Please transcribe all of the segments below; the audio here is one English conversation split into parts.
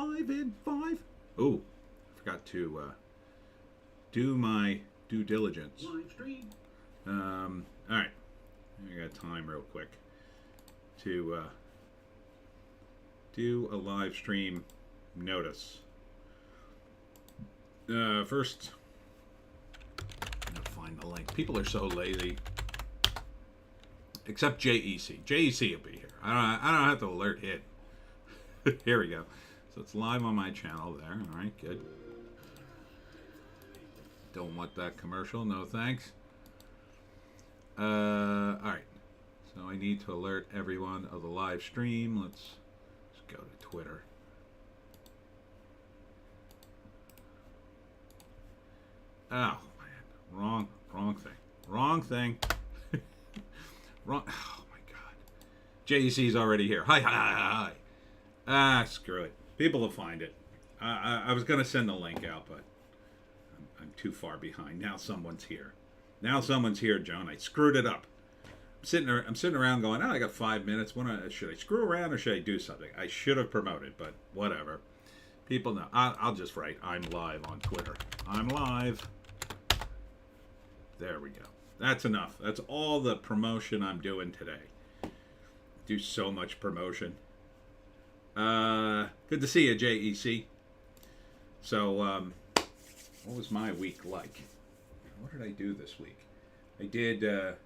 live in 5. Oh, forgot to do my due diligence. Live stream. All right. I got time real quick to do a live stream notice. First, I'm gonna find the link. People are so lazy. Except JEC. JEC will be here. I don't have to alert it. Here we go. So it's live on my channel there. All right, good. Don't want that commercial. No thanks. All right. So I need to alert everyone of the live stream. Let's go to Twitter. Oh man, wrong thing. Wrong thing. Wrong. Oh my God. JEC's already here. Hi. Ah, screw it. People will find it. I was gonna send the link out, but I'm too far behind. Now someone's here. Joan. I screwed it up. I'm sitting around going, I got 5 minutes. Should I screw around or should I do something? I should have promoted, but whatever. People know. I'll just write, I'm live on Twitter. I'm live. There we go. That's enough. That's all the promotion I'm doing today. Do so much promotion. Good to see you, JEC. So, what was my week like? What did I do this week? I did the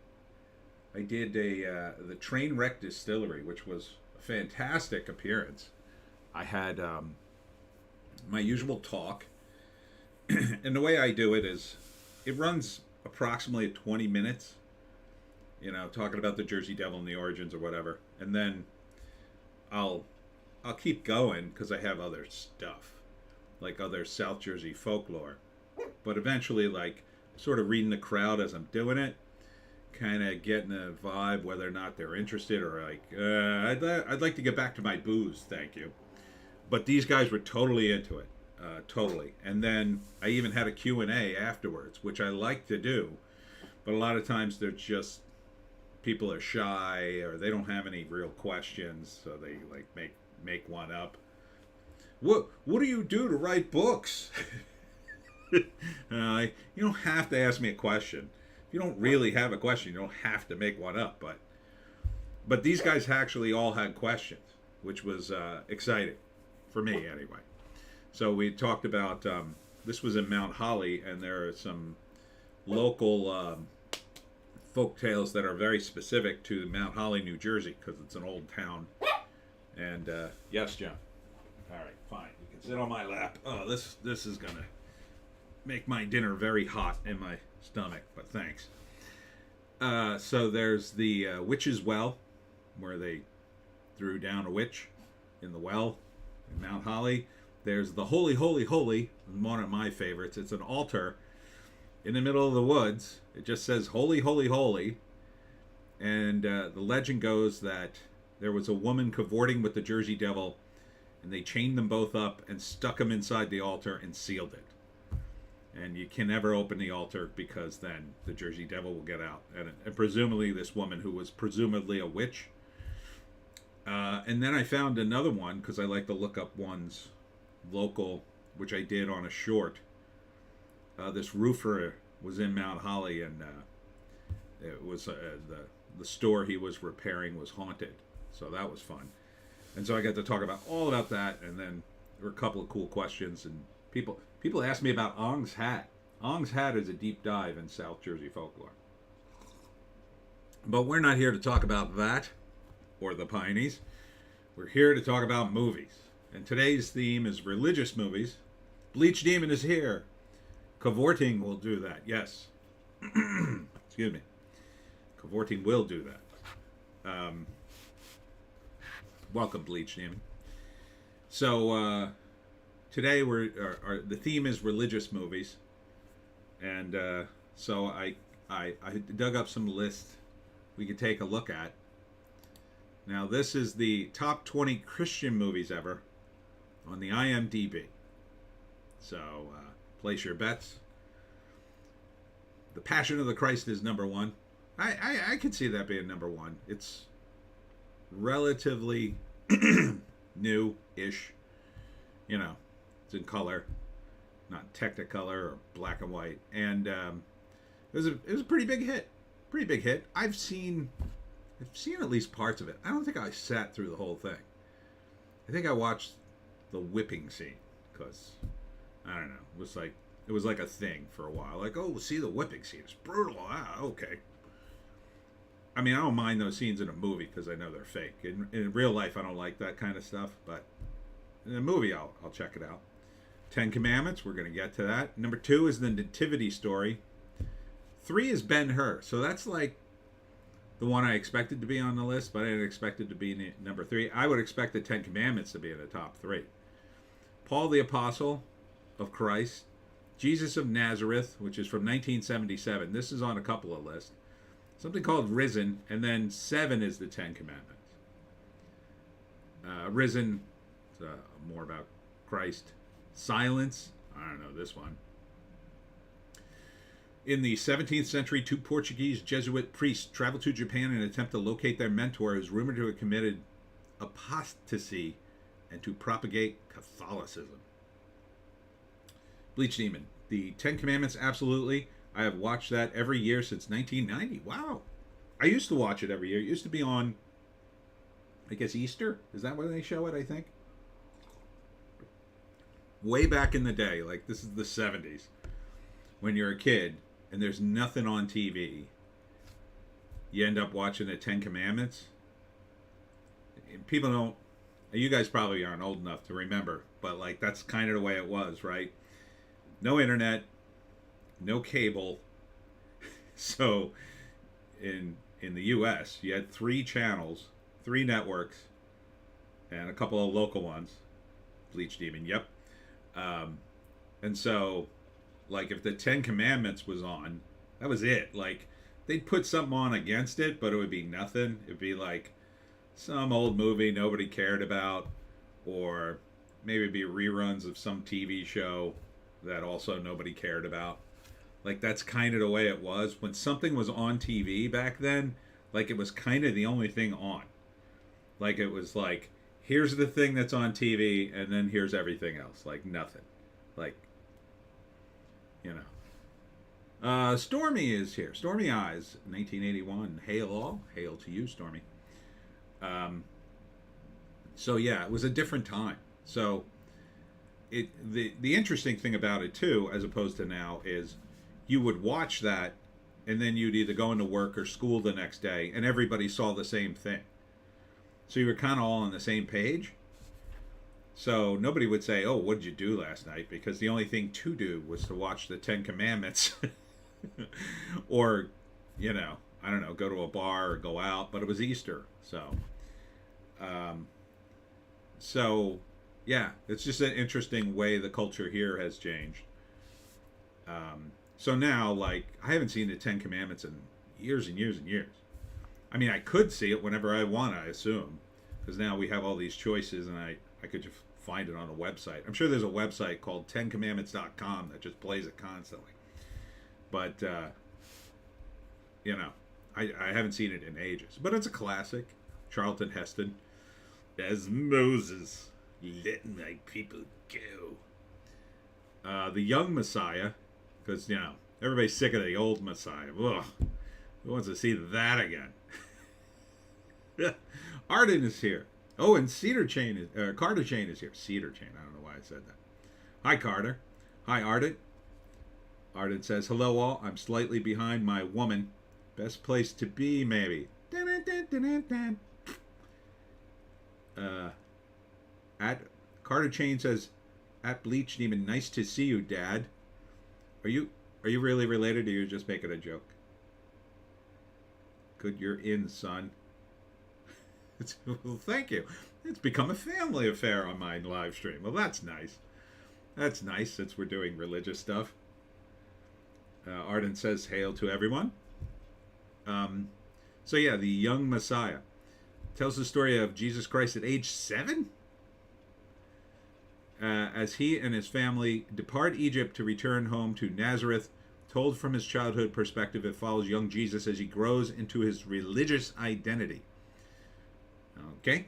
Trainwreck Distillery, which was a fantastic appearance. I had my usual talk, and the way I do it is, it runs approximately 20 minutes. You know, talking about the Jersey Devil and the origins or whatever, and then I'll keep going because I have other stuff, like other South Jersey folklore. But eventually, like, sort of reading the crowd as I'm doing it, kind of getting a vibe whether or not they're interested, or like, I'd like to get back to my booze, thank you. But these guys were totally into it, totally. And then I even had a Q&A afterwards, which I like to do, but a lot of times they're just, people are shy or they don't have any real questions, so they like make one up. What do you do to write books? You don't have to ask me a question. If you don't really have a question, you don't have to make one up. But these guys actually all had questions, which was exciting for me anyway. So we talked about, this was in Mount Holly, and there are some local folk tales that are very specific to Mount Holly, New Jersey, because it's an old town. And yes, John. All right, fine. You can sit on my lap. Oh, this is gonna make my dinner very hot in my stomach, but thanks. So there's the Witch's Well, where they threw down a witch in the well in Mount Holly. There's the Holy, Holy, Holy, one of my favorites. It's an altar in the middle of the woods. It just says Holy, Holy, Holy. And the legend goes that there was a woman cavorting with the Jersey Devil, and they chained them both up and stuck them inside the altar and sealed it. And you can never open the altar because then the Jersey Devil will get out. And presumably this woman, who was presumably a witch. And then I found another one, because I like to look up ones local, which I did on a short. This roofer was in Mount Holly, and it was the store he was repairing was haunted. So that was fun. And so I got to talk about all about that, and then there were a couple of cool questions, and people asked me about Ong's Hat. Ong's Hat is a deep dive in South Jersey folklore. But we're not here to talk about that or the Pineys. We're here to talk about movies. And today's theme is religious movies. Bleach Demon is here. Cavorting will do that, yes. Excuse me. Cavorting will do that. Welcome, Bleach Demon. So, today the theme is religious movies, and so I dug up some lists we could take a look at. Now this is the top 20 Christian movies ever on the IMDb. So place your bets. The Passion of the Christ is number one. I could see that being number one. It's relatively new-ish. You know, it's in color, not Technicolor or black and white, and it was a pretty big hit. Pretty big hit. I've seen at least parts of it. I don't think I sat through the whole thing. I think I watched the whipping scene because I don't know. It was like a thing for a while. Like, oh, see the whipping scene. It's brutal. Ah, okay. I mean, I don't mind those scenes in a movie because I know they're fake. In real life, I don't like that kind of stuff. But in a movie, I'll check it out. Ten Commandments. We're going to get to that. Number 2 is the Nativity Story. 3 is Ben-Hur. So that's like the one I expected to be on the list, but I didn't expect it to be number 3. I would expect the Ten Commandments to be in the top 3. Paul the Apostle of Christ. Jesus of Nazareth, which is from 1977. This is on a couple of lists. Something called Risen, and then 7 is the Ten Commandments. Risen, more about Christ. Silence, I don't know this one. In the 17th century, 2 Portuguese Jesuit priests traveled to Japan in an attempt to locate their mentor, who is rumored to have committed apostasy and to propagate Catholicism. Bleach Demon. The Ten Commandments, absolutely. I have watched that every year since 1990. Wow. I used to watch it every year. It used to be on, I guess, Easter. Is that when they show it, I think? Way back in the day. Like, this is the 70s. When you're a kid and there's nothing on TV, you end up watching the Ten Commandments. People don't, you guys probably aren't old enough to remember, but like that's kind of the way it was, right? No internet, no cable. So in the US, you had 3 channels, 3 networks, and a couple of local ones. Bleach Demon, yep. And so, like, if the Ten Commandments was on, that was it. Like, they'd put something on against it, but it would be nothing. It'd be like some old movie nobody cared about, or maybe it'd be reruns of some TV show that also nobody cared about. Like, that's kind of the way it was. When something was on TV back then, like, it was kind of the only thing on. Like, it was like, here's the thing that's on TV, and then here's everything else. Like, nothing. Like, you know. Stormy is here. Stormy Eyes, 1981. Hail all. Hail to you, Stormy. So, yeah, it was a different time. So, the interesting thing about it, too, as opposed to now, is you would watch that, and then you'd either go into work or school the next day, and everybody saw the same thing. So you were kind of all on the same page. So nobody would say, oh, what did you do last night? Because the only thing to do was to watch the Ten Commandments. Or, you know, I don't know, go to a bar or go out. But it was Easter. So, yeah, it's just an interesting way the culture here has changed. So now, like, I haven't seen the Ten Commandments in years and years and years. I mean, I could see it whenever I want, I assume. Because now we have all these choices, and I could just find it on a website. I'm sure there's a website called 10commandments.com that just plays it constantly. But, you know, I haven't seen it in ages. But it's a classic. Charlton Heston as Moses. Let my people go. The Young Messiah. Because, you know, everybody's sick of the old Messiah. Ugh. Who wants to see that again? Arden is here. Oh, and Carter Chain is here. Cedar Chain. I don't know why I said that. Hi, Carter. Hi, Arden. Arden says, hello, all. I'm slightly behind my woman. Best place to be, maybe. At Carter Chain says, at Bleach Demon, nice to see you, Dad. Are you really related, or you're just making a joke? Good, you're in, son. Well, thank you. It's become a family affair on my live stream. Well, that's nice. That's nice, since we're doing religious stuff. Arden says, hail to everyone. So yeah, the Young Messiah tells the story of Jesus Christ at age 7. As he and his family depart Egypt to return home to Nazareth. Told from his childhood perspective, it follows young Jesus as he grows into his religious identity. Okay.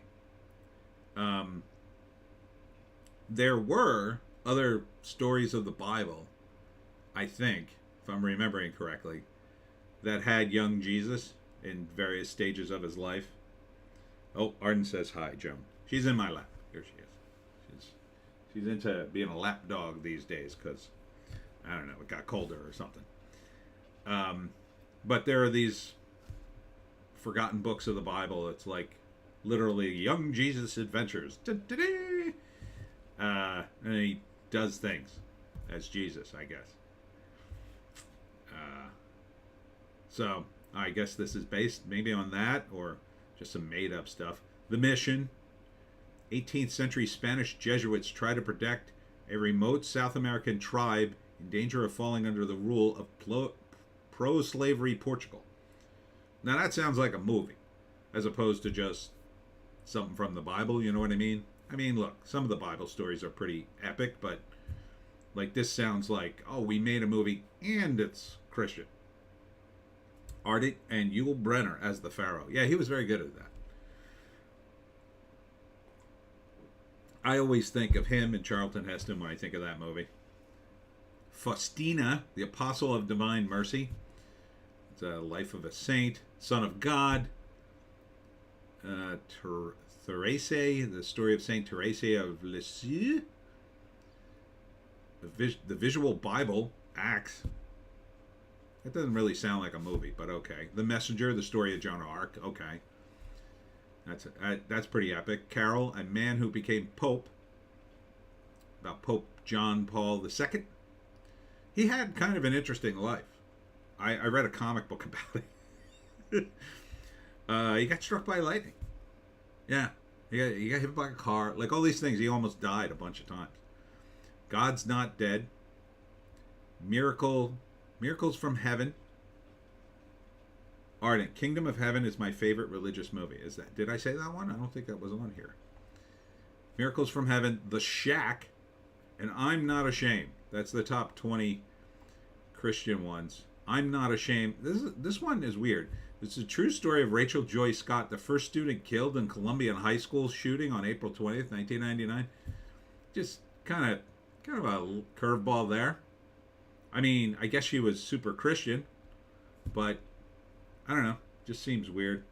there were other stories of the Bible, I think, if I'm remembering correctly, that had young Jesus in various stages of his life. Oh, Arden says hi, Joan. She's in my lap. Here she is. She's into being a lap dog these days because, I don't know, it got colder or something. But there are these forgotten books of the Bible. It's like literally young Jesus adventures. And he does things as Jesus, I guess. So I guess this is based maybe on that or just some made up stuff. The Mission. 18th century Spanish Jesuits try to protect a remote South American tribe in danger of falling under the rule of pro-slavery Portugal. Now that sounds like a movie, as opposed to just something from the Bible, you know what I mean? I mean, look, some of the Bible stories are pretty epic, but like this sounds like, oh, we made a movie and it's Christian. Artie and Yul Brynner as the Pharaoh. Yeah, he was very good at that. I always think of him and Charlton Heston when I think of that movie. Faustina, the Apostle of Divine Mercy. It's a life of a saint, son of God. Therese, the story of Saint Therese of Lisieux. The Visual Bible, Acts. That doesn't really sound like a movie, but okay. The Messenger, the story of Joan of Arc, okay. That's pretty epic. Carol, a man who became Pope, about Pope John Paul II. He had kind of an interesting life. I read a comic book about it. He got struck by lightning. Yeah, he got hit by a car. Like all these things, he almost died a bunch of times. God's Not Dead. Miracles from Heaven. Ardent. Kingdom of Heaven is my favorite religious movie. Is that? Did I say that one? I don't think that was on here. Miracles from Heaven. The Shack. And I'm Not Ashamed. That's the top 20 Christian ones. I'm Not Ashamed. This one is weird. It's a true story of Rachel Joy Scott, the first student killed in Columbian High School shooting on April 20th, 1999. Just kind of a curveball there. I mean, I guess she was super Christian, but I don't know. Just seems weird.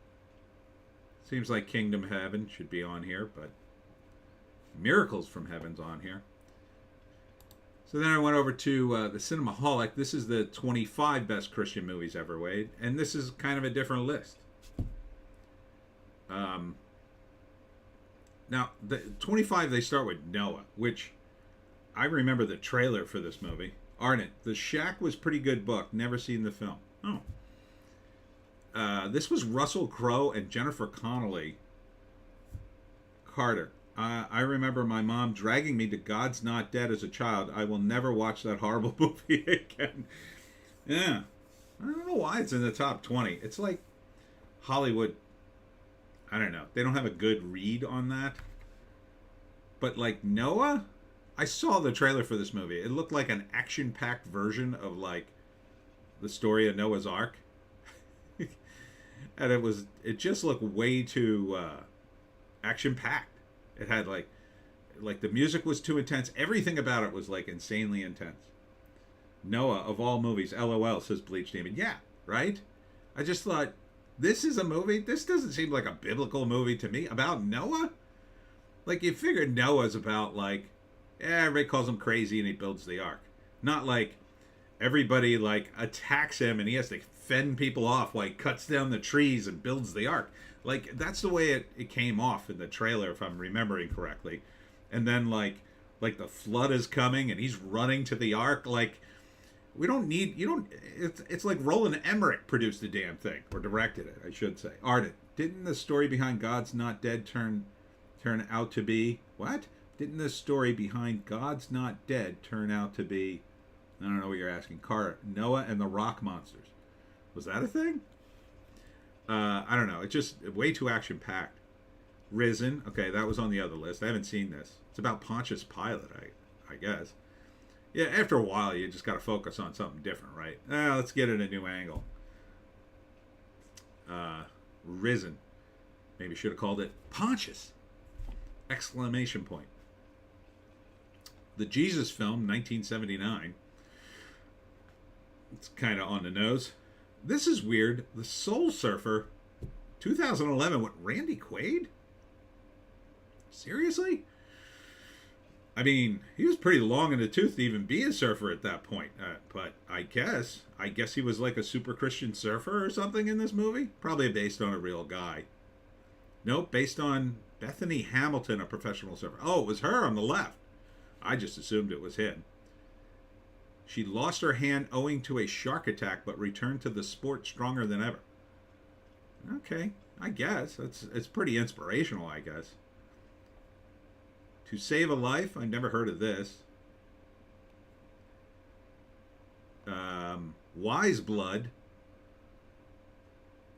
Seems like Kingdom Heaven should be on here, but Miracles from Heaven's on here. So then I went over to the Cinemaholic. This is the 25 best Christian movies ever made, and this is kind of a different list. Now, the 25, they start with Noah, which I remember the trailer for this movie. Arnett, The Shack was pretty good book. Never seen the film. Oh. This was Russell Crowe and Jennifer Connelly Carter. I remember my mom dragging me to God's Not Dead as a child. I will never watch that horrible movie again. Yeah. I don't know why it's in the top 20. It's like Hollywood. I don't know. They don't have a good read on that. But like Noah, I saw the trailer for this movie. It looked like an action-packed version of like the story of Noah's Ark. And it just looked way too action-packed. It had like the music was too intense. Everything about it was like insanely intense. Noah, of all movies, LOL, says Bleach Demon. Yeah, right? I just thought, this is a movie? This doesn't seem like a biblical movie to me. About Noah? Like, you figured Noah's about like, everybody calls him crazy and he builds the ark. Not like everybody like attacks him and he has to fend people off while he cuts down the trees and builds the ark. Like, that's the way it came off in the trailer, if I'm remembering correctly. And then, like the flood is coming, and he's running to the ark. Like, we don't need... It's like Roland Emmerich produced the damn thing. Or directed it, I should say. Arted. Didn't the story behind God's Not Dead turn out to be... What? Didn't the story behind God's Not Dead turn out to be... I don't know what you're asking. Noah and the Rock Monsters. Was that a thing? I don't know. It's just way too action-packed. Risen. Okay, that was on the other list. I haven't seen this. It's about Pontius Pilate, I guess. Yeah, after a while, you just got to focus on something different, right? Let's get it a new angle. Risen. Maybe should have called it Pontius! Exclamation point. The Jesus film, 1979. It's kind of on the nose. This is weird. The Soul Surfer, 2011, with Randy Quaid? Seriously? I mean, he was pretty long in the tooth to even be a surfer at that point. But I guess he was like a super Christian surfer or something in this movie. Probably based on a real guy. Nope, based on Bethany Hamilton, a professional surfer. Oh, it was her on the left. I just assumed it was him. She lost her hand owing to a shark attack, but returned to the sport stronger than ever. Okay, I guess. It's pretty inspirational, I guess. To save a life, I've never heard of this. Wise Blood.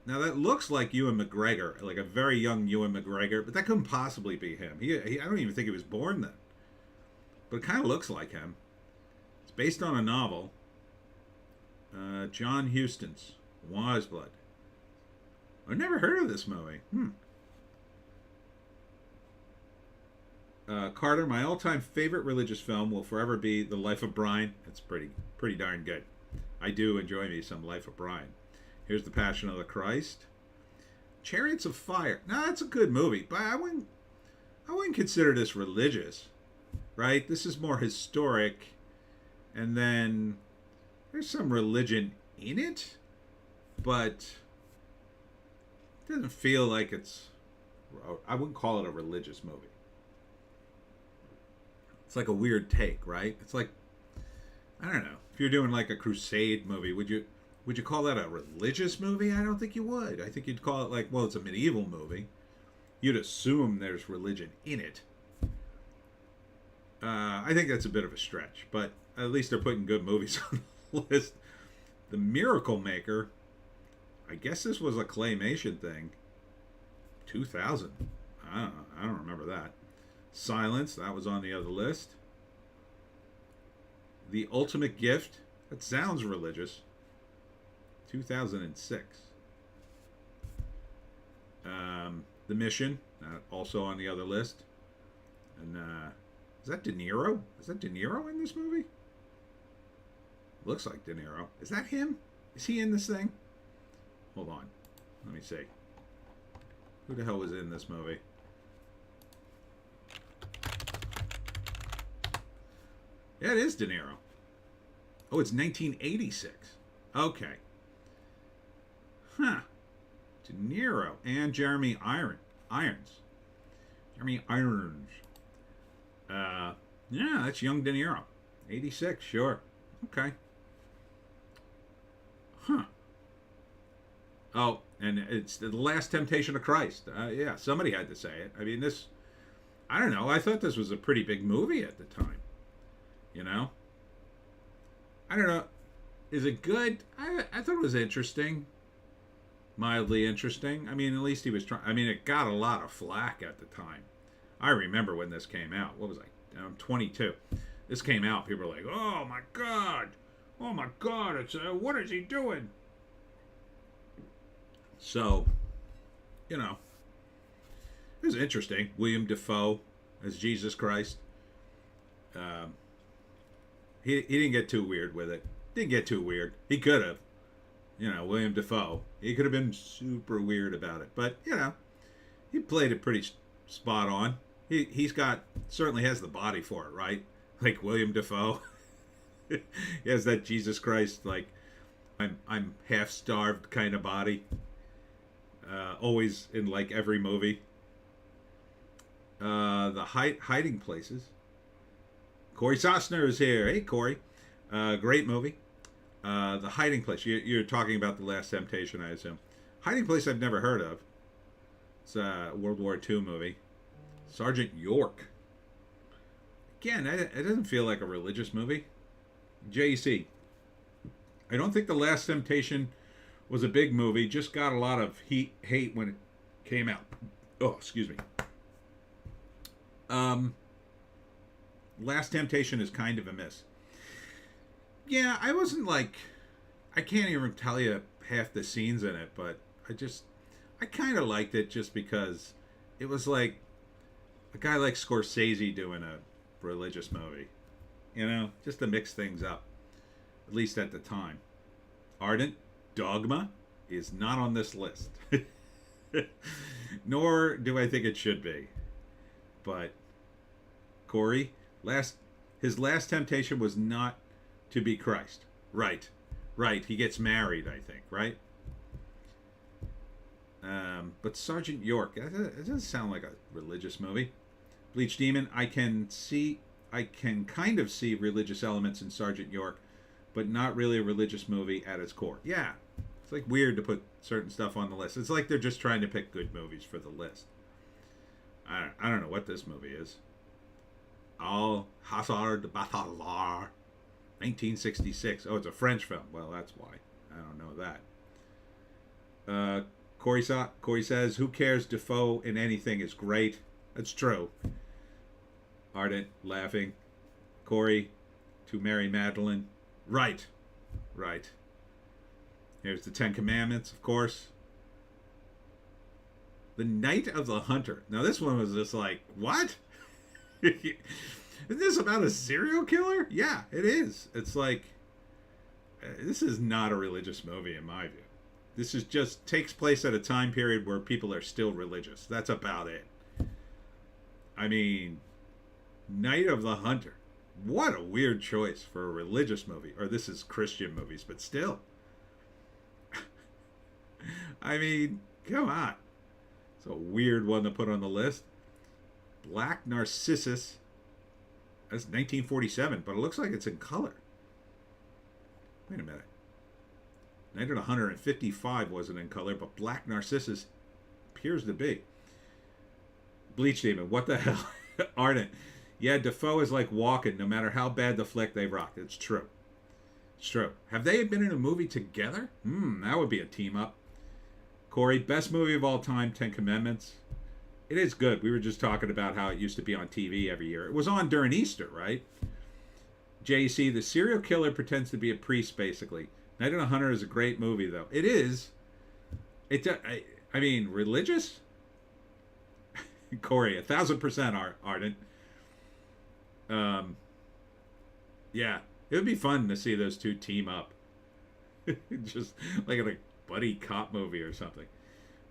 Now that looks like Ewan McGregor, like a very young Ewan McGregor, but that couldn't possibly be him. I don't even think he was born then. But it kind of looks like him. It's based on a novel. John Huston's Wise Blood. I've never heard of this movie. Carter, my all-time favorite religious film will forever be The Life of Brian. It's pretty darn good. I do enjoy me some Life of Brian. Here's The Passion of the Christ. Chariots of Fire. Now that's a good movie, but I wouldn't consider this religious, right? This is more historic, and then there's some religion in it, but it doesn't feel like it's. I wouldn't call it a religious movie. It's like a weird take, right? It's like, I don't know. If you're doing like a crusade movie, would you call that a religious movie? I don't think you would. I think you'd call it like, well, it's a medieval movie. You'd assume there's religion in it. I think that's a bit of a stretch, but at least they're putting good movies on the list. The Miracle Maker. I guess this was a claymation thing. 2000. I don't remember that. Silence, that was on the other list. The Ultimate Gift, that sounds religious. 2006. The Mission, also on the other list. And is that De Niro? Is that De Niro in this movie? Looks like De Niro. Is that him? Is he in this thing? Hold on. Let me see. Who the hell was in this movie? Yeah, it is De Niro. Oh, it's 1986. Okay. Huh. De Niro and Jeremy Irons. Jeremy Irons. Yeah, that's young De Niro. 86, sure. Okay. Huh. Oh, and it's The Last Temptation of Christ. Yeah, somebody had to say it. I mean, I don't know. I thought this was a pretty big movie at the time. You know? I don't know. Is it good? I thought it was interesting. Mildly interesting. I mean, at least he was trying. I mean, it got a lot of flack at the time. I remember when this came out. What was I? I'm 22. This came out. People were like, "Oh my god! Oh my god! It's what is he doing?" So, you know, it was interesting. William Dafoe as Jesus Christ. He didn't get too weird with it. Didn't get too weird. He could have. You know, William Dafoe. He could have been super weird about it. But, you know, he played it pretty spot on. He's got, certainly has the body for it, right? Like William Dafoe. He has that Jesus Christ, like, I'm half starved kind of body. Always in, like, every movie. The Hiding Places. Corey Sosner is here. Hey, Corey. Great movie. The Hiding Place. You're talking about The Last Temptation, I assume. Hiding Place I've never heard of. It's a World War II movie. Sergeant York. Again, it doesn't feel like a religious movie. JC. I don't think The Last Temptation was a big movie. Just got a lot of hate when it came out. Oh, excuse me. Last Temptation is kind of a miss. Yeah, I wasn't like, I can't even tell you half the scenes in it, but I kind of liked it just because it was like a guy like Scorsese doing a religious movie. you know, just to mix things up, at least at the time. Ardent, Dogma is not on this list. Nor do I think it should be. But Corey, his last temptation was not to be Christ. Right. He gets married, I think, right? But Sergeant York, it doesn't sound like a religious movie. Bleach Demon, I can kind of see religious elements in Sergeant York, but not really a religious movie at its core. Yeah, it's like weird to put certain stuff on the list. It's like they're just trying to pick good movies for the list. I don't know what this movie is. Al Hazard de Batalar, 1966. Oh, it's a French film. Well, that's why. I don't know that. Corey says, who cares? Defoe in anything is great. That's true. Ardent, laughing. Corey, to Mary Magdalene. Right. Here's the Ten Commandments, of course. The Night of the Hunter. Now, this one was just like, what? Isn't this about a serial killer? Yeah, it is. It's like, this is not a religious movie in my view. This is just takes place at a time period where people are still religious. That's about it. I mean, Night of the Hunter. What a weird choice for a religious movie. Or this is Christian movies, but still. I mean, come on. It's a weird one to put on the list. Black Narcissus. That's 1947, but it looks like it's in color. Wait a minute. Night of the Hunter in 55 wasn't in color, but Black Narcissus appears to be. Bleach Demon, what the hell? Ardent. Yeah, Defoe is like Walken. No matter how bad the flick, they rock. It's true. It's true. Have they been in a movie together? That would be a team up. Corey, best movie of all time, Ten Commandments. It is good. We were just talking about how it used to be on TV every year. It was on during Easter, right? JC, the serial killer pretends to be a priest, basically. Night of the Hunter is a great movie, though. It is. I mean, religious? Corey, 1,000% Ardent. Yeah, it would be fun to see those two team up. Just like in a buddy cop movie or something.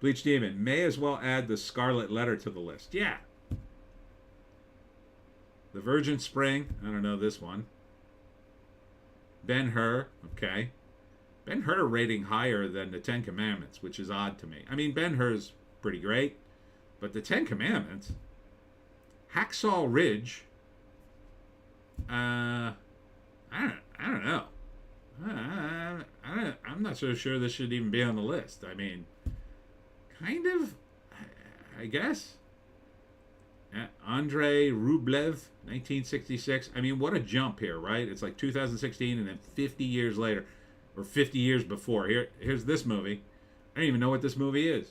Bleach Demon, may as well add the Scarlet Letter to the list. Yeah. The Virgin Spring, I don't know this one. Ben-Hur, okay. Ben-Hur rating higher than the Ten Commandments, which is odd to me. I mean, Ben-Hur's pretty great, but the Ten Commandments, Hacksaw Ridge, I don't know. I'm not so sure this should even be on the list. I mean, kind of, I guess. Andrei Rublev, 1966. I mean, what a jump here, right? It's like 2016 and then 50 years later, or 50 years before. Here's this movie. I don't even know what this movie is.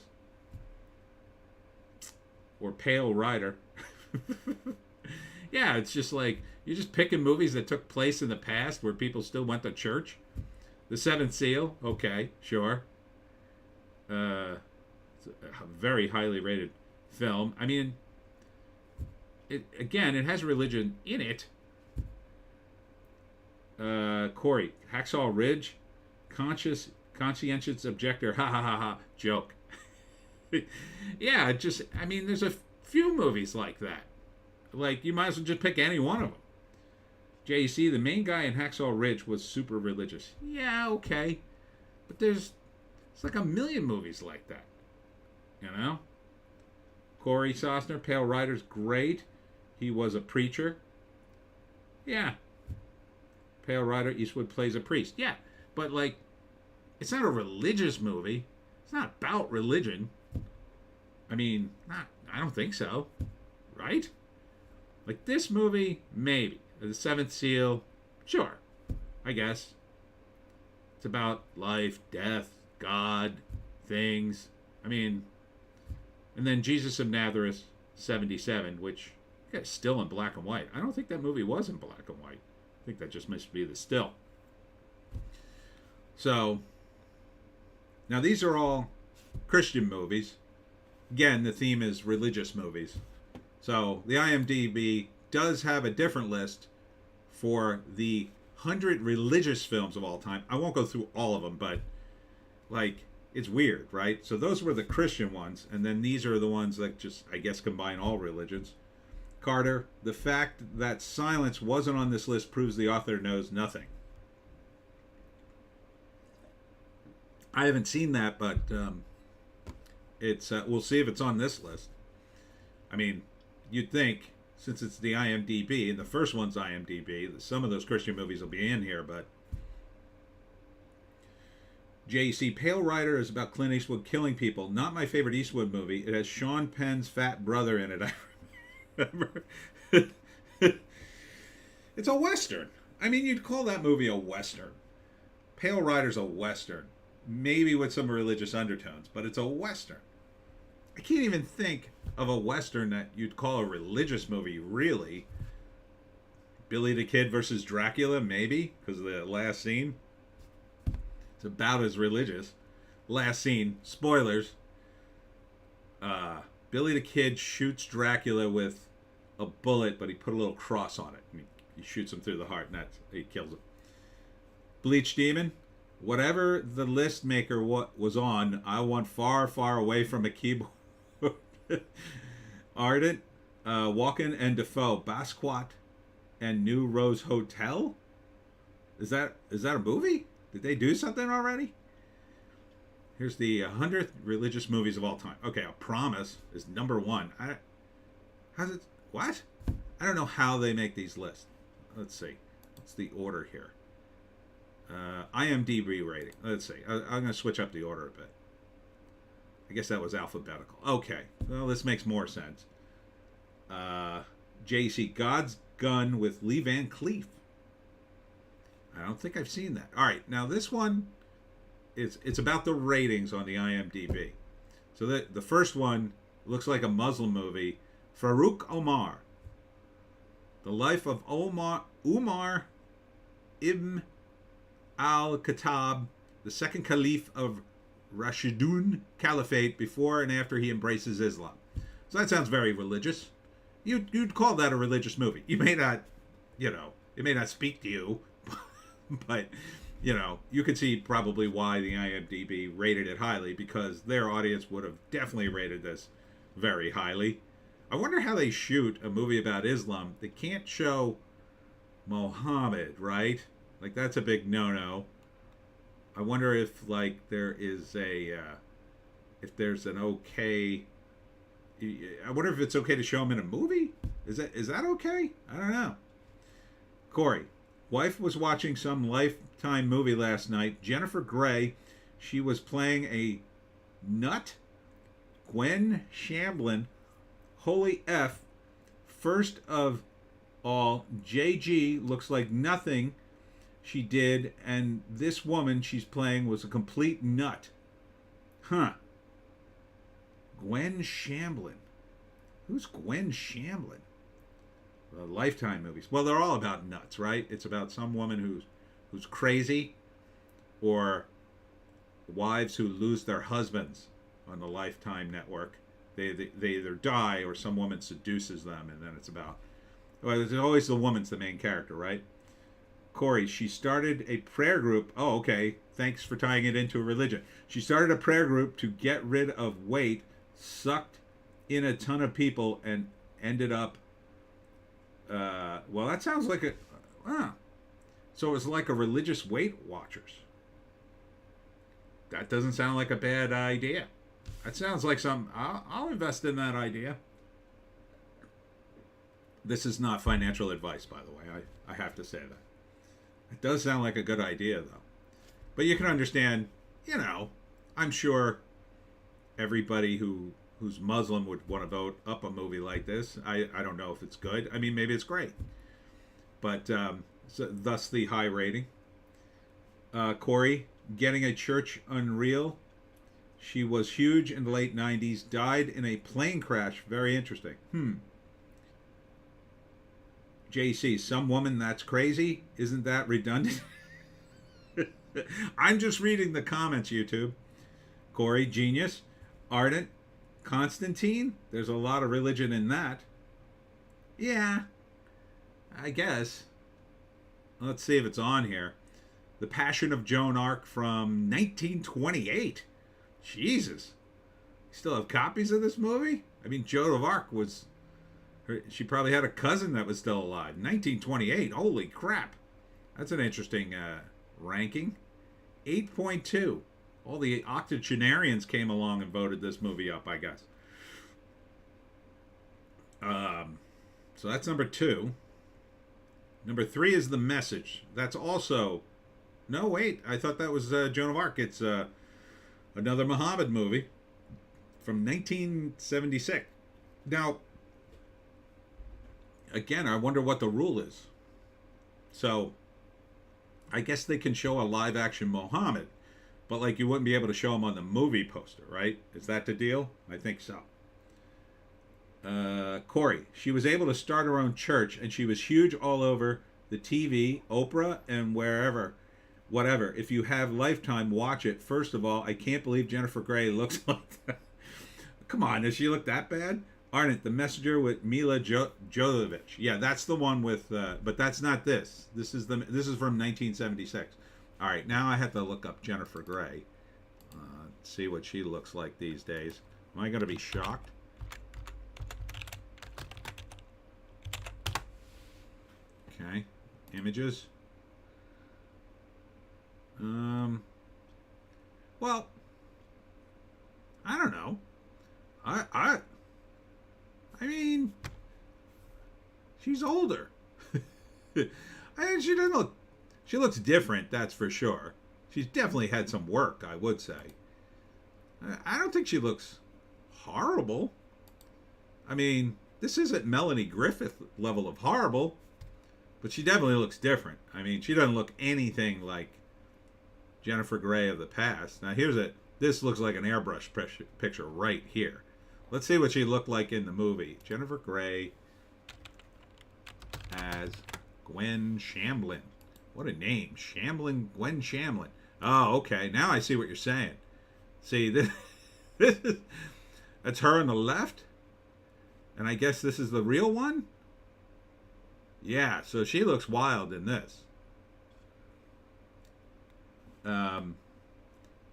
Or Pale Rider. Yeah, it's just like, you're just picking movies that took place in the past where people still went to church. The Seventh Seal, okay, sure. It's a very highly rated film. I mean, it has religion in it. Corey, Hacksaw Ridge, conscientious objector, ha ha ha ha, joke. Yeah, there's a few movies like that. Like, you might as well just pick any one of them. JC, the main guy in Hacksaw Ridge was super religious. Yeah, okay. But it's like a million movies like that. You know? Corey Sosner, Pale Rider's great. He was a preacher. Yeah. Pale Rider, Eastwood plays a priest. Yeah. But, like, it's not a religious movie. It's not about religion. I mean, I don't think so. Right? Like, this movie, maybe. The Seventh Seal, sure, I guess. It's about life, death, God, things. I mean, and then Jesus of Nazareth, 77, which is still in black and white. I don't think that movie was in black and white. I think that just must be the still. So, now these are all Christian movies. Again, the theme is religious movies. So, the IMDb does have a different list for the 100 religious films of all time. I won't go through all of them, but like it's weird, right? So those were the Christian ones, and then these are the ones that just, I guess, combine all religions. Carter, the fact that silence wasn't on this list proves the author knows nothing. I haven't seen that, but it's we'll see if it's on this list. I mean, you'd think, since it's the IMDb, and the first one's IMDb, some of those Christian movies will be in here, but JC, Pale Rider is about Clint Eastwood killing people. Not my favorite Eastwood movie. It has Sean Penn's fat brother in it. I remember. It's a Western. I mean, you'd call that movie a Western. Pale Rider's a Western. Maybe with some religious undertones, but it's a Western. I can't even think of a Western that you'd call a religious movie, really. Billy the Kid versus Dracula, maybe, because of the last scene. It's about as religious. Last scene, spoilers. Billy the Kid shoots Dracula with a bullet, but he put a little cross on it. And he shoots him through the heart, and he kills him. Bleach Demon. Whatever the list maker was on, I want far, far away from a keyboard. Ardent, Walken and Defoe, Basquiat, and New Rose Hotel. Is that a movie? Did they do something already? Here's the 100th religious movies of all time. Okay, A Promise is number 1. How's it? What? I don't know how they make these lists. Let's see. What's the order here? IMDb rating. Let's see. I'm going to switch up the order a bit. I guess that was alphabetical. Okay. Well, this makes more sense. JC, God's Gun with Lee Van Cleef. I don't think I've seen that. All right. Now, this one, it's about the ratings on the IMDb. So the first one looks like a Muslim movie. Farouk Omar. The Life of Umar Ibn al-Khattab, the second caliph of Rashidun Caliphate, before and after he embraces Islam. So that sounds very religious. You'd call that a religious movie. You may not, it may not speak to you, but, you can see probably why the IMDb rated it highly, because their audience would have definitely rated this very highly. I wonder how they shoot a movie about Islam. They can't show Muhammad, right? Like, that's a big no-no. I wonder if, like, there is if there's an okay... I wonder if it's okay to show him in a movie? Is that okay? I don't know. Corey, wife was watching some Lifetime movie last night. Jennifer Grey, she was playing a nut. Gwen Shamblin, holy F. First of all, JG looks like nothing she did, and this woman she's playing was a complete nut. Huh. Gwen Shamblin. Who's Gwen Shamblin? Lifetime movies. Well, they're all about nuts, right? It's about some woman who's crazy, or wives who lose their husbands on the Lifetime network. They either die or some woman seduces them, and then it's about... Well, there's always the woman's the main character, right? Corey, she started a prayer group. Oh, okay. Thanks for tying it into a religion. She started a prayer group to get rid of weight, sucked in a ton of people, and ended up... well, that sounds like a... So it was like a religious Weight Watchers. That doesn't sound like a bad idea. That sounds like some... I'll invest in that idea. This is not financial advice, by the way. I have to say that. It does sound like a good idea, though. But you can understand, I'm sure everybody who's Muslim would want to vote up a movie like this. I don't know if it's good. I mean, maybe it's great. But so thus the high rating. Corey, Getting a Church Unreal. She was huge in the late 90s. Died in a plane crash. Very interesting. JC, some woman that's crazy? Isn't that redundant? I'm just reading the comments, YouTube. Corey, genius. Ardent. Constantine? There's a lot of religion in that. Yeah, I guess. Let's see if it's on here. The Passion of Joan Arc from 1928. Jesus. You still have copies of this movie? I mean, Joan of Arc was... She probably had a cousin that was still alive. 1928. Holy crap. That's an interesting ranking. 8.2. All the octogenarians came along and voted this movie up, I guess. So that's number 2. Number 3 is The Message. That's also... No, wait. I thought that was Joan of Arc. It's another Muhammad movie from 1976. Now, again, I wonder what the rule is. So, I guess they can show a live-action Muhammad, but, like, you wouldn't be able to show him on the movie poster, right? Is that the deal? I think so. Corey, she was able to start her own church, and she was huge all over the TV, Oprah, and wherever. Whatever. If you have Lifetime, watch it. First of all, I can't believe Jennifer Grey looks like that. Come on, does she look that bad? Aren't The Messenger with Mila Jovovich. Yeah, that's the one with, but that's not this. This is from 1976. All right, now I have to look up Jennifer Grey. See what she looks like these days. Am I going to be shocked? Okay, images. Well, I don't know. I mean, she's older. I mean, she doesn't look. She looks different, that's for sure. She's definitely had some work, I would say. I don't think she looks horrible. I mean, this isn't Melanie Griffith level of horrible, but she definitely looks different. I mean, she doesn't look anything like Jennifer Grey of the past. Now, this looks like an airbrush picture right here. Let's see what she looked like in the movie. Jennifer Grey as Gwen Shamblin. What a name. Gwen Shamblin. Oh, okay. Now I see what you're saying. See, this is... That's her on the left? And I guess this is the real one? Yeah, so she looks wild in this.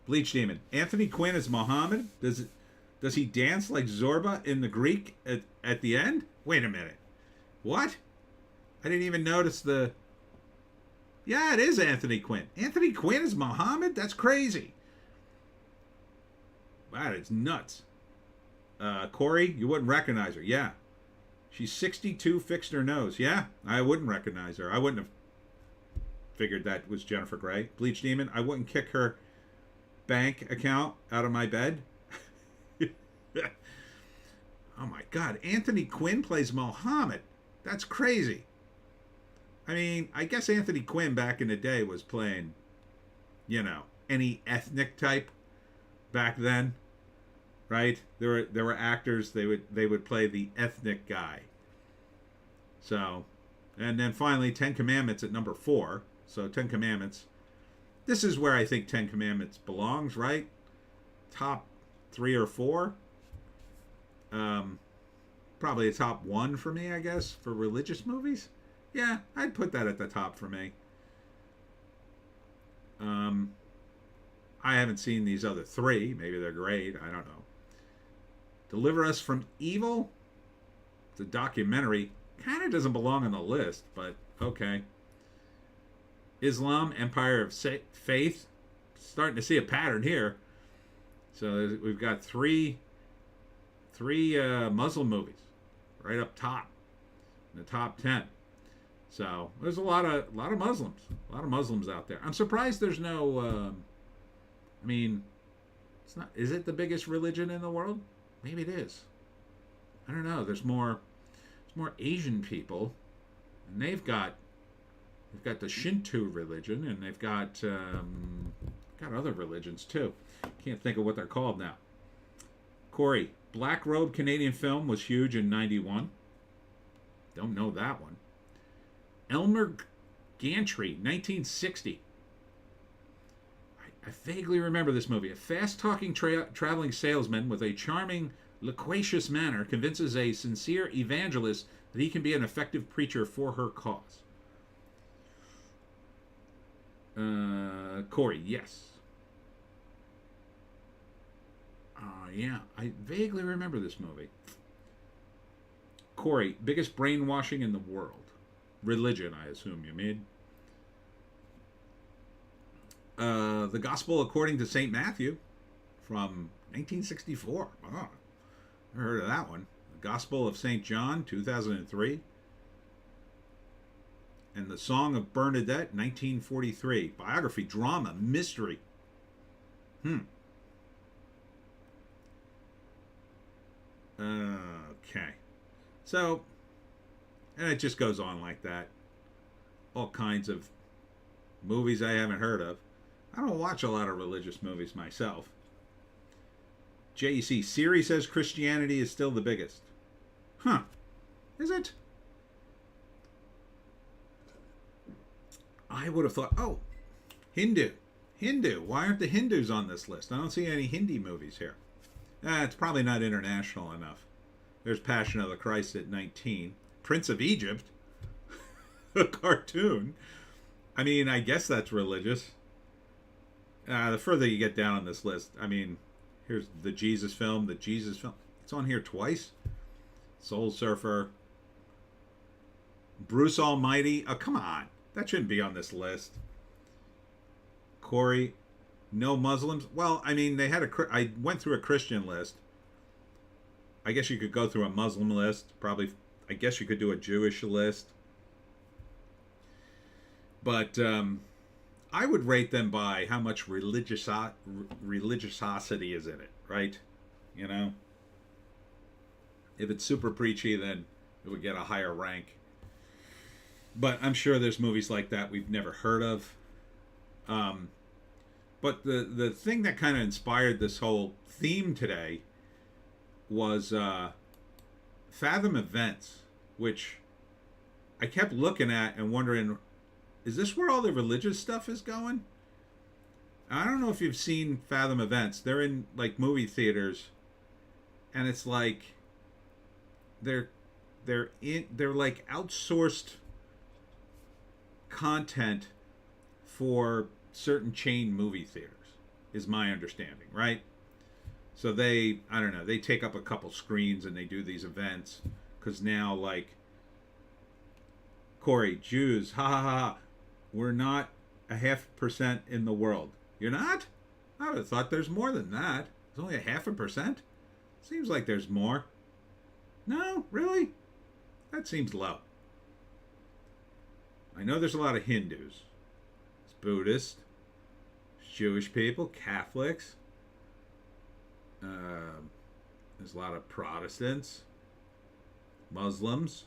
Bleach Demon. Anthony Quinn is Muhammad. Does he dance like Zorba in the Greek at the end? Wait a minute. What? I didn't even notice the... Yeah, it is Anthony Quinn. Anthony Quinn is Muhammad? That's crazy. That is nuts. Corey, you wouldn't recognize her. Yeah. She's 62, fixed her nose. Yeah, I wouldn't recognize her. I wouldn't have figured that was Jennifer Grey. Bleach Demon, I wouldn't kick her bank account out of my bed. Oh my God, Anthony Quinn plays Muhammad. That's crazy. I mean, I guess Anthony Quinn back in the day was playing, any ethnic type back then, right? There were actors, they would play the ethnic guy. So, and then finally 10 Commandments at number 4. So 10 Commandments. This is where I think 10 Commandments belongs, right? Top 3 or 4. Probably a top 1 for me, I guess, for religious movies. Yeah, I'd put that at the top for me. I haven't seen these other 3. Maybe they're great. I don't know. Deliver Us from Evil. It's a documentary. Kind of doesn't belong on the list, but okay. Islam, Empire of Faith. Starting to see a pattern here. So we've got three Muslim movies right up top in the top 10. So there's a lot of Muslims out there. I'm surprised there's no. I mean, it's not. Is it the biggest religion in the world? Maybe it is. I don't know. There's more Asian people, and they've got the Shinto religion, and they've got other religions too. Can't think of what they're called now. Corey, Black Robe Canadian film was huge in '91. Don't know that one. Elmer Gantry, 1960. I vaguely remember this movie. A fast-talking traveling salesman with a charming, loquacious manner convinces a sincere evangelist that he can be an effective preacher for her cause. Corey, yes. Yeah, I vaguely remember this movie. Corey, biggest brainwashing in the world. Religion, I assume you mean. The Gospel According to St. Matthew from 1964. Oh, I heard of that one. The Gospel of St. John, 2003. And The Song of Bernadette, 1943. Biography, drama, mystery. Okay. So, and it just goes on like that. All kinds of movies I haven't heard of. I don't watch a lot of religious movies myself. JEC, Siri says Christianity is still the biggest. Huh. Is it? I would have thought, oh, Hindu. Why aren't the Hindus on this list? I don't see any Hindi movies here. It's probably not international enough. There's Passion of the Christ at 19. Prince of Egypt. A cartoon. I mean, I guess that's religious. The further you get down on this list, I mean, here's the Jesus film. It's on here twice. Soul Surfer. Bruce Almighty. Oh, come on. That shouldn't be on this list. Corey, no Muslims. Well, I mean, I went through a Christian list. I guess you could go through a Muslim list. Probably, I guess you could do a Jewish list. But I would rate them by how much religiosity is in it, right? You know? If it's super preachy, then it would get a higher rank. But I'm sure there's movies like that we've never heard of. But the thing that kind of inspired this whole theme today was Fathom Events, which I kept looking at and wondering, is this where all the religious stuff is going? I don't know if you've seen Fathom Events. They're in like movie theaters, and it's like they're like outsourced content for certain chain movie theaters, is my understanding, right? So they take up a couple screens and they do these events, because now, like, Corey, Jews, ha ha ha, we're not 0.5% in the world. You're not? I would have thought there's more than that. It's only 0.5%. Seems like there's more. No, really? That seems low. I know there's a lot of Hindus. It's Buddhist. Jewish people, Catholics. There's a lot of Protestants, Muslims.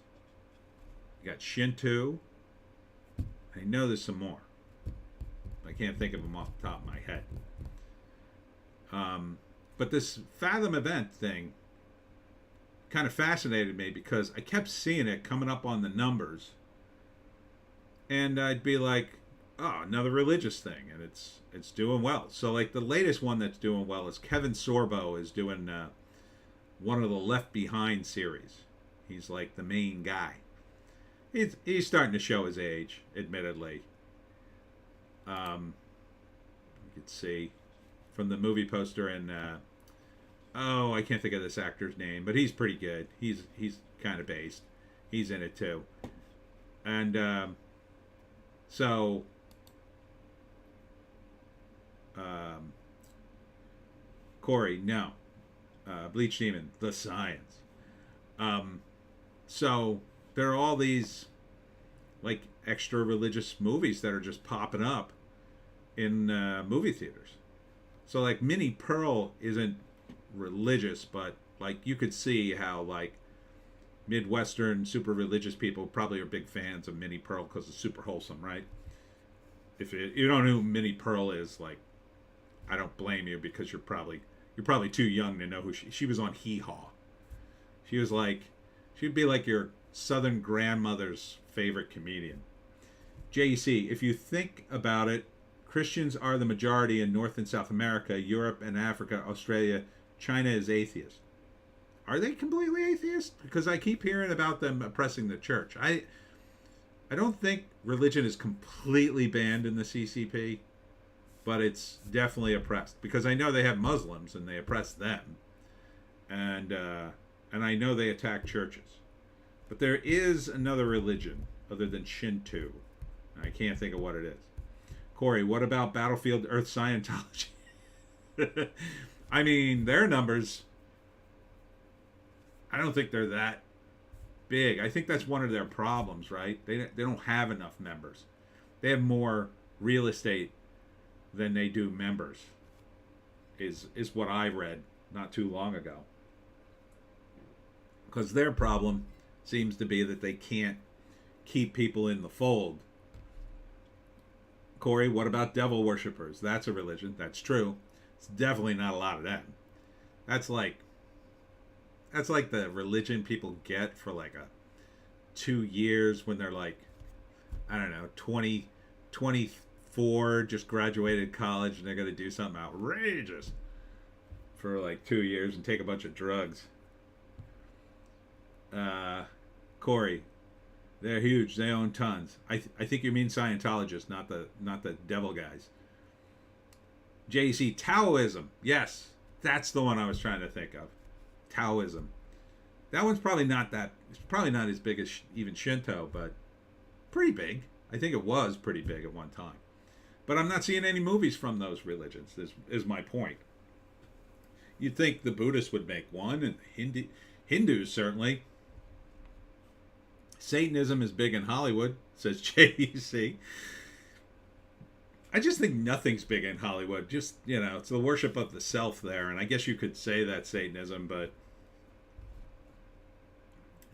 You got Shinto. I know there's some more. I can't think of them off the top of my head. But this Fathom event thing kind of fascinated me because I kept seeing it coming up on the numbers. And I'd be like, oh, another religious thing, and it's doing well. So, like, the latest one that's doing well is Kevin Sorbo is doing one of the Left Behind series. He's like the main guy. He's starting to show his age, admittedly. You could see from the movie poster, and I can't think of this actor's name, but he's pretty good. He's kind of based. He's in it too, and so. Corey, no. Bleach Demon, The Science. So there are all these like extra religious movies that are just popping up in movie theaters. So like Minnie Pearl isn't religious, but like you could see how like Midwestern super religious people probably are big fans of Minnie Pearl because it's super wholesome, right? If you don't know who Minnie Pearl is, like, I don't blame you, because you're probably too young to know who she was on Hee Haw. She'd be like your Southern grandmother's favorite comedian. JEC, if you think about it, Christians are the majority in North and South America, Europe and Africa, Australia. China is atheist. Are they completely atheist? Because I keep hearing about them oppressing the church. I don't think religion is completely banned in the CCP, but it's definitely oppressed because I know they have Muslims and they oppress them, and I know they attack churches. But there is another religion other than Shinto. I can't think of what it is. Corey, what about Battlefield Earth Scientology? I mean, their numbers, I don't think they're that big. I think that's one of their problems, right? They don't have enough members. They have more real estate than they do members, is what I read not too long ago. Because their problem seems to be that they can't keep people in the fold. Corey, what about devil worshippers? That's a religion. That's true. It's definitely not a lot of them. That's like the religion people get for like 2 years when they're like, I don't know, 20, 24, just graduated college, and they're going to do something outrageous for like 2 years and take a bunch of drugs. Corey, they're huge. They own tons. I think you mean Scientologists, not the devil guys. JC, Taoism. Yes, that's the one I was trying to think of. Taoism. That one's probably not that. It's probably not as big as even Shinto, but pretty big. I think it was pretty big at one time. But I'm not seeing any movies from those religions. Is my point. You'd think the Buddhists would make one, and Hindus certainly. Satanism is big in Hollywood, says JEC. I just think nothing's big in Hollywood. Just, it's the worship of the self there. And I guess you could say that's Satanism, but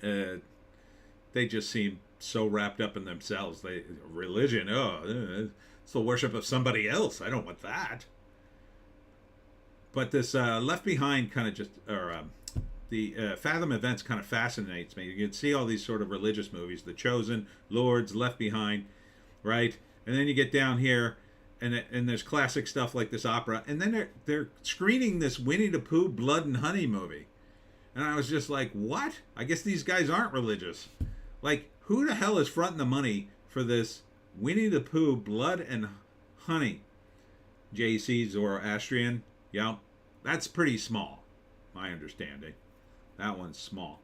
they just seem so wrapped up in themselves. Religion, it's the worship of somebody else. I don't want that. But this Left Behind kind of just, the Fathom events kind of fascinates me. You can see all these sort of religious movies, The Chosen, Lords, Left Behind, right? And then you get down here, and there's classic stuff like this opera, and then they're screening this Winnie the Pooh Blood and Honey movie. And I was just like, what? I guess these guys aren't religious. Like, who the hell is fronting the money for this Winnie the Pooh Blood and Honey? JC Zoroastrian? Yeah, that's pretty small, my understanding. That one's small.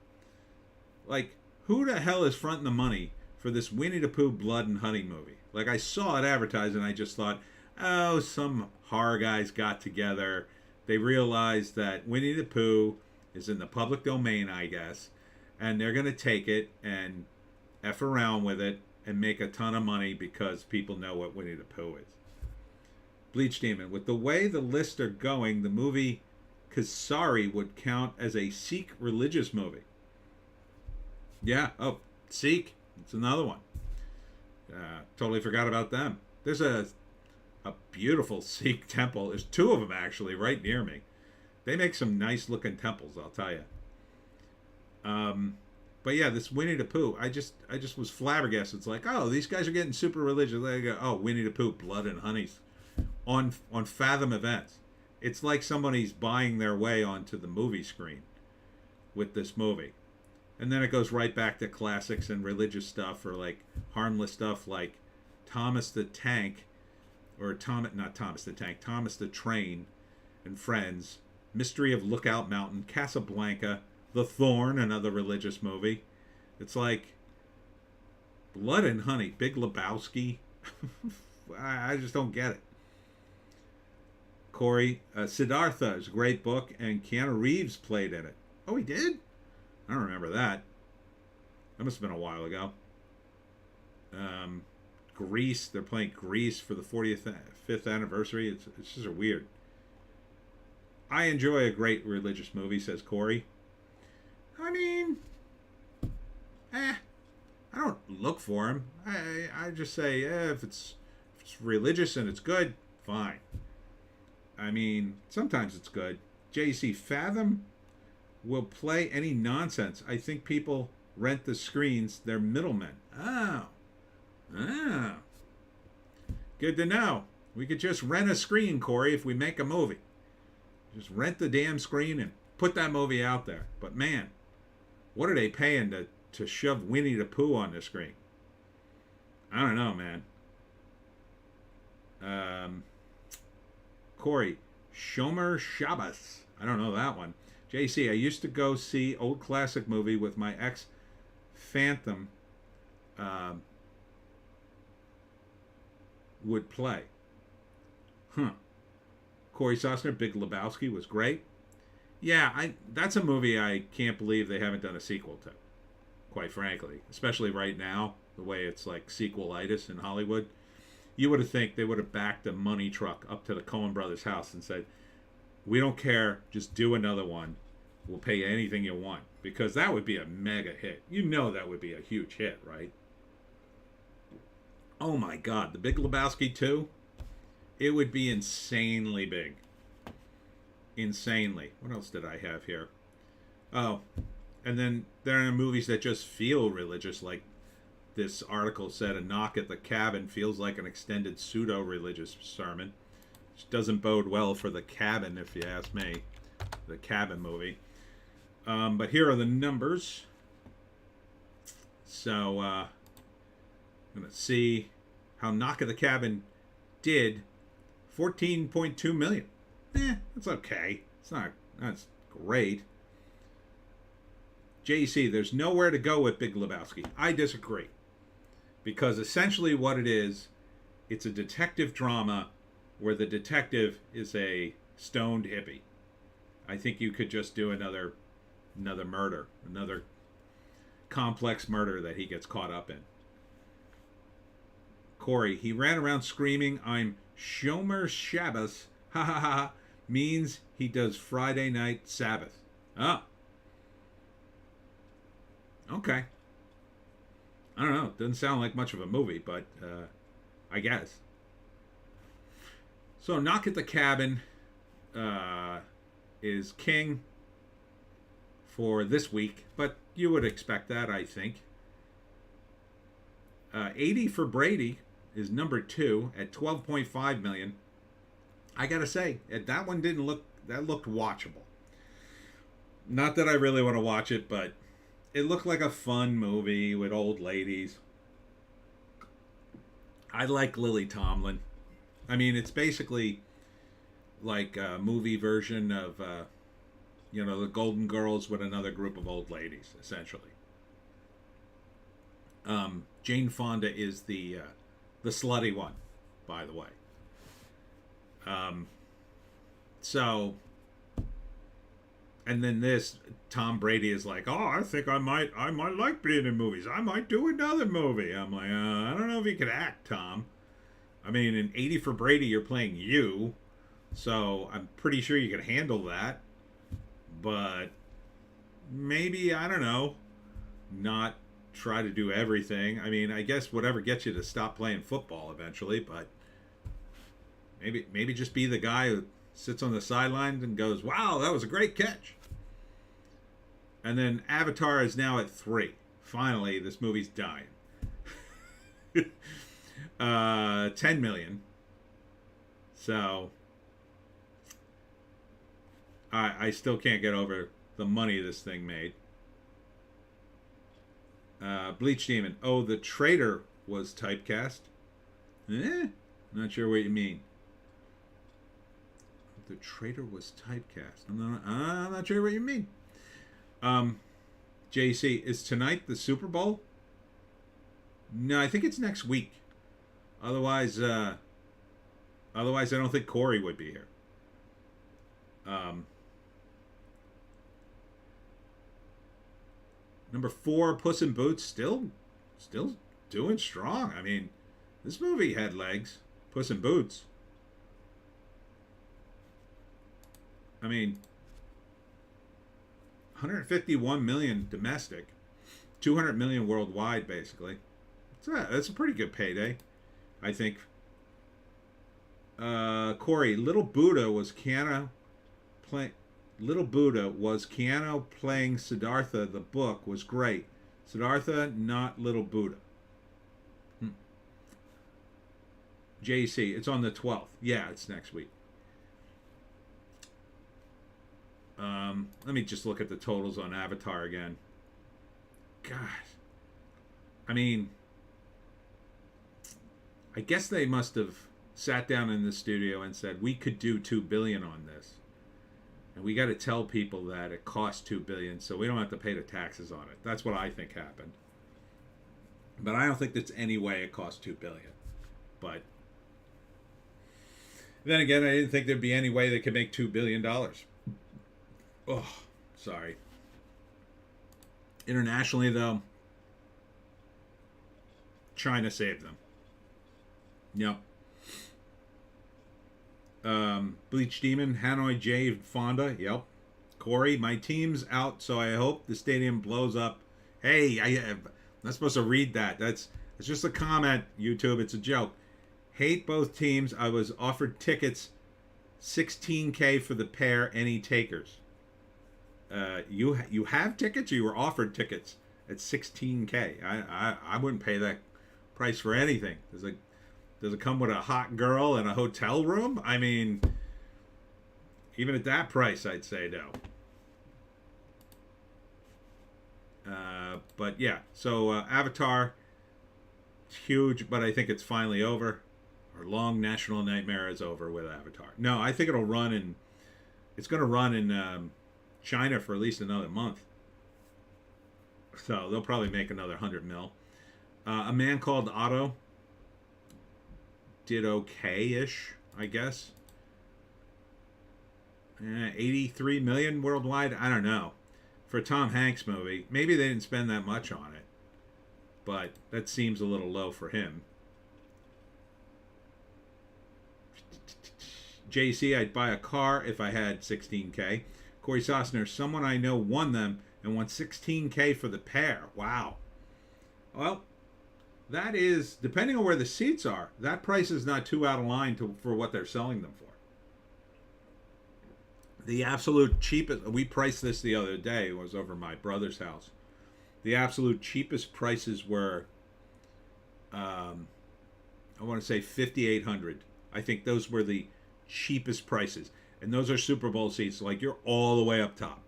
Like, who the hell is fronting the money for this Winnie the Pooh Blood and Honey movie? Like, I saw it advertised and I just thought, oh, some horror guys got together. They realized that Winnie the Pooh is in the public domain, I guess, and they're going to take it and F around with it and make a ton of money because people know what Winnie the Pooh is. Bleach Demon, with the way the lists are going, the movie Kasari would count as a Sikh religious movie. Yeah, Sikh. It's another one. Totally forgot about them. There's a beautiful Sikh temple. There's two of them actually right near me. They make some nice looking temples, I'll tell you. But yeah, this Winnie the Pooh, I just was flabbergasted. It's like, oh, these guys are getting super religious. They go, oh, Winnie the Pooh, Blood and Honeys, on Fathom events. It's like somebody's buying their way onto the movie screen with this movie. And then it goes right back to classics and religious stuff, or like harmless stuff like Thomas the Tank, or Thomas the Train and Friends, Mystery of Lookout Mountain, Casablanca, The Thorn, another religious movie. It's like Blood and Honey, Big Lebowski. I just don't get it. Corey, Siddhartha is a great book, and Keanu Reeves played in it. Oh, he did? I don't remember that. That must have been a while ago. Grease, they're playing Grease for the 45th anniversary. It's just weird. I enjoy a great religious movie, says Corey. I mean, I don't look for him. I just say, if it's religious and it's good, fine. I mean, sometimes it's good. JC, Fathom will play any nonsense. I think people rent the screens. They're middlemen. Oh. Good to know. We could just rent a screen, Corey, if we make a movie. Just rent the damn screen and put that movie out there. But man, what are they paying to shove Winnie the Pooh on the screen? I don't know, man. Um, Corey, Shomer Shabbos. I don't know that one. JC, I used to go see old classic movie with my ex Phantom um, would play. Huh. Corey Sosner, Big Lebowski was great. Yeah, that's a movie I can't believe they haven't done a sequel to, quite frankly. Especially right now, the way it's like sequelitis in Hollywood. You would have think they would have backed a money truck up to the Coen brothers' house and said, "We don't care, just do another one. We'll pay you anything you want." Because that would be a mega hit. You know that would be a huge hit, right? Oh my God, The Big Lebowski 2? It would be insanely big. Insanely. What else did I have here? Oh, and then there are movies that just feel religious, like this article said, A Knock at the Cabin feels like an extended pseudo-religious sermon, which doesn't bode well for The Cabin, if you ask me. The Cabin movie. But here are the numbers. So, I'm going to see how Knock at the Cabin did. 14.2 million. That's okay. That's great. JC, there's nowhere to go with Big Lebowski. I disagree. Because essentially what it is, it's a detective drama where the detective is a stoned hippie. I think you could just do another murder, another complex murder that he gets caught up in. Corey, he ran around screaming, "I'm Shomer Shabbos," ha ha ha, means he does Friday night Sabbath. Oh. Okay. I don't know. Doesn't sound like much of a movie, but I guess. So, Knock at the Cabin is king for this week, but you would expect that, I think. 80 for Brady is number 2 at 12.5 million. I gotta say, that one looked watchable. Not that I really want to watch it, but it looked like a fun movie with old ladies. I like Lily Tomlin. I mean, it's basically like a movie version of, the Golden Girls with another group of old ladies, essentially. Jane Fonda is the slutty one, by the way. So, and then this Tom Brady is like, "Oh, I think I might like being in movies. I might do another movie." I'm like, I don't know if you could act, Tom. I mean, in 80 for Brady, you're playing you, so I'm pretty sure you could handle that. But maybe, I don't know, not try to do everything. I mean, I guess whatever gets you to stop playing football eventually, but maybe just be the guy who sits on the sidelines and goes, "Wow, that was a great catch." And then Avatar is now at 3. Finally, this movie's dying. 10 million. So I still can't get over the money this thing made. Bleach Demon. Oh, The Traitor was typecast. Not sure what you mean. The Traitor was typecast. I'm not sure what you mean. JC, is tonight the Super Bowl? No, I think it's next week. Otherwise, I don't think Corey would be here. Number 4, Puss in Boots, still doing strong. I mean, this movie had legs. Puss in Boots. I mean, 151 million domestic, 200 million worldwide, basically. That's a pretty good payday, I think. Corey, Little Buddha was Keanu playing Siddhartha. The book was great. Siddhartha, not Little Buddha. JC, it's on the 12th. Yeah, it's next week. Let me just look at the totals on Avatar again. God. I mean, I guess they must have sat down in the studio and said, we could do $2 billion on this. And we got to tell people that it costs $2 billion so we don't have to pay the taxes on it. That's what I think happened. But I don't think there's any way it costs $2 billion. But then again, I didn't think there'd be any way they could make $2 billion. Oh, sorry. Internationally, though, China saved them. Yep. Bleach Demon, Hanoi J, Fonda. Yep. Corey, my team's out, so I hope the stadium blows up. Hey, I'm not supposed to read that. It's just a comment, YouTube. It's a joke. Hate both teams. I was offered tickets, $16K for the pair. Any takers? You have tickets, or you were offered tickets at $16K? I wouldn't pay that price for anything. Does it come with a hot girl and a hotel room? I mean, even at that price, I'd say no. But yeah, so Avatar, it's huge, but I think it's finally over. Our long national nightmare is over with Avatar. No, I think it's going to run in China for at least another month. So they'll probably make another 100 mil. A Man Called Otto did okay-ish, I guess. 83 million worldwide. I don't know. For a Tom Hanks movie, maybe they didn't spend that much on it, but that seems a little low for him. JC, I'd buy a car if I had $16K. Corey Sosner, someone I know won them and won $16K for the pair. Wow. Well, that is, depending on where the seats are, that price is not too out of line for what they're selling them for. The absolute cheapest, we priced this the other day, it was over my brother's house. The absolute cheapest prices were, I want to say $5,800. I think those were the cheapest prices. And those are Super Bowl seats, like you're all the way up top.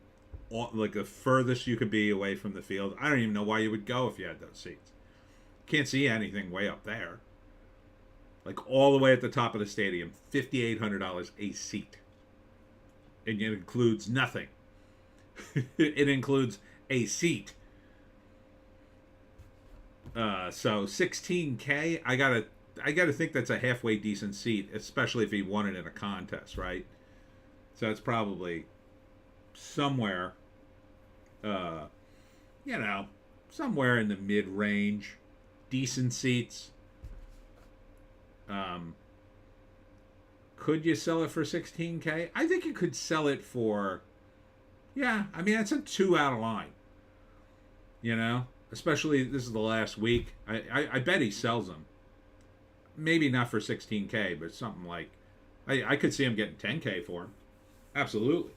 Like the furthest you could be away from the field. I don't even know why you would go if you had those seats. Can't see anything way up there. Like all the way at the top of the stadium, $5,800 a seat. And it includes nothing. It includes a seat. So $16K, I gotta think that's a halfway decent seat, especially if he won it in a contest, right? So it's probably somewhere, somewhere in the mid-range, decent seats. Could you sell it for $16K? I think you could sell it for, that's a 2 out of line. Especially this is the last week. I bet he sells them. Maybe not for $16K, but something like, I could see him getting $10K for him. Absolutely.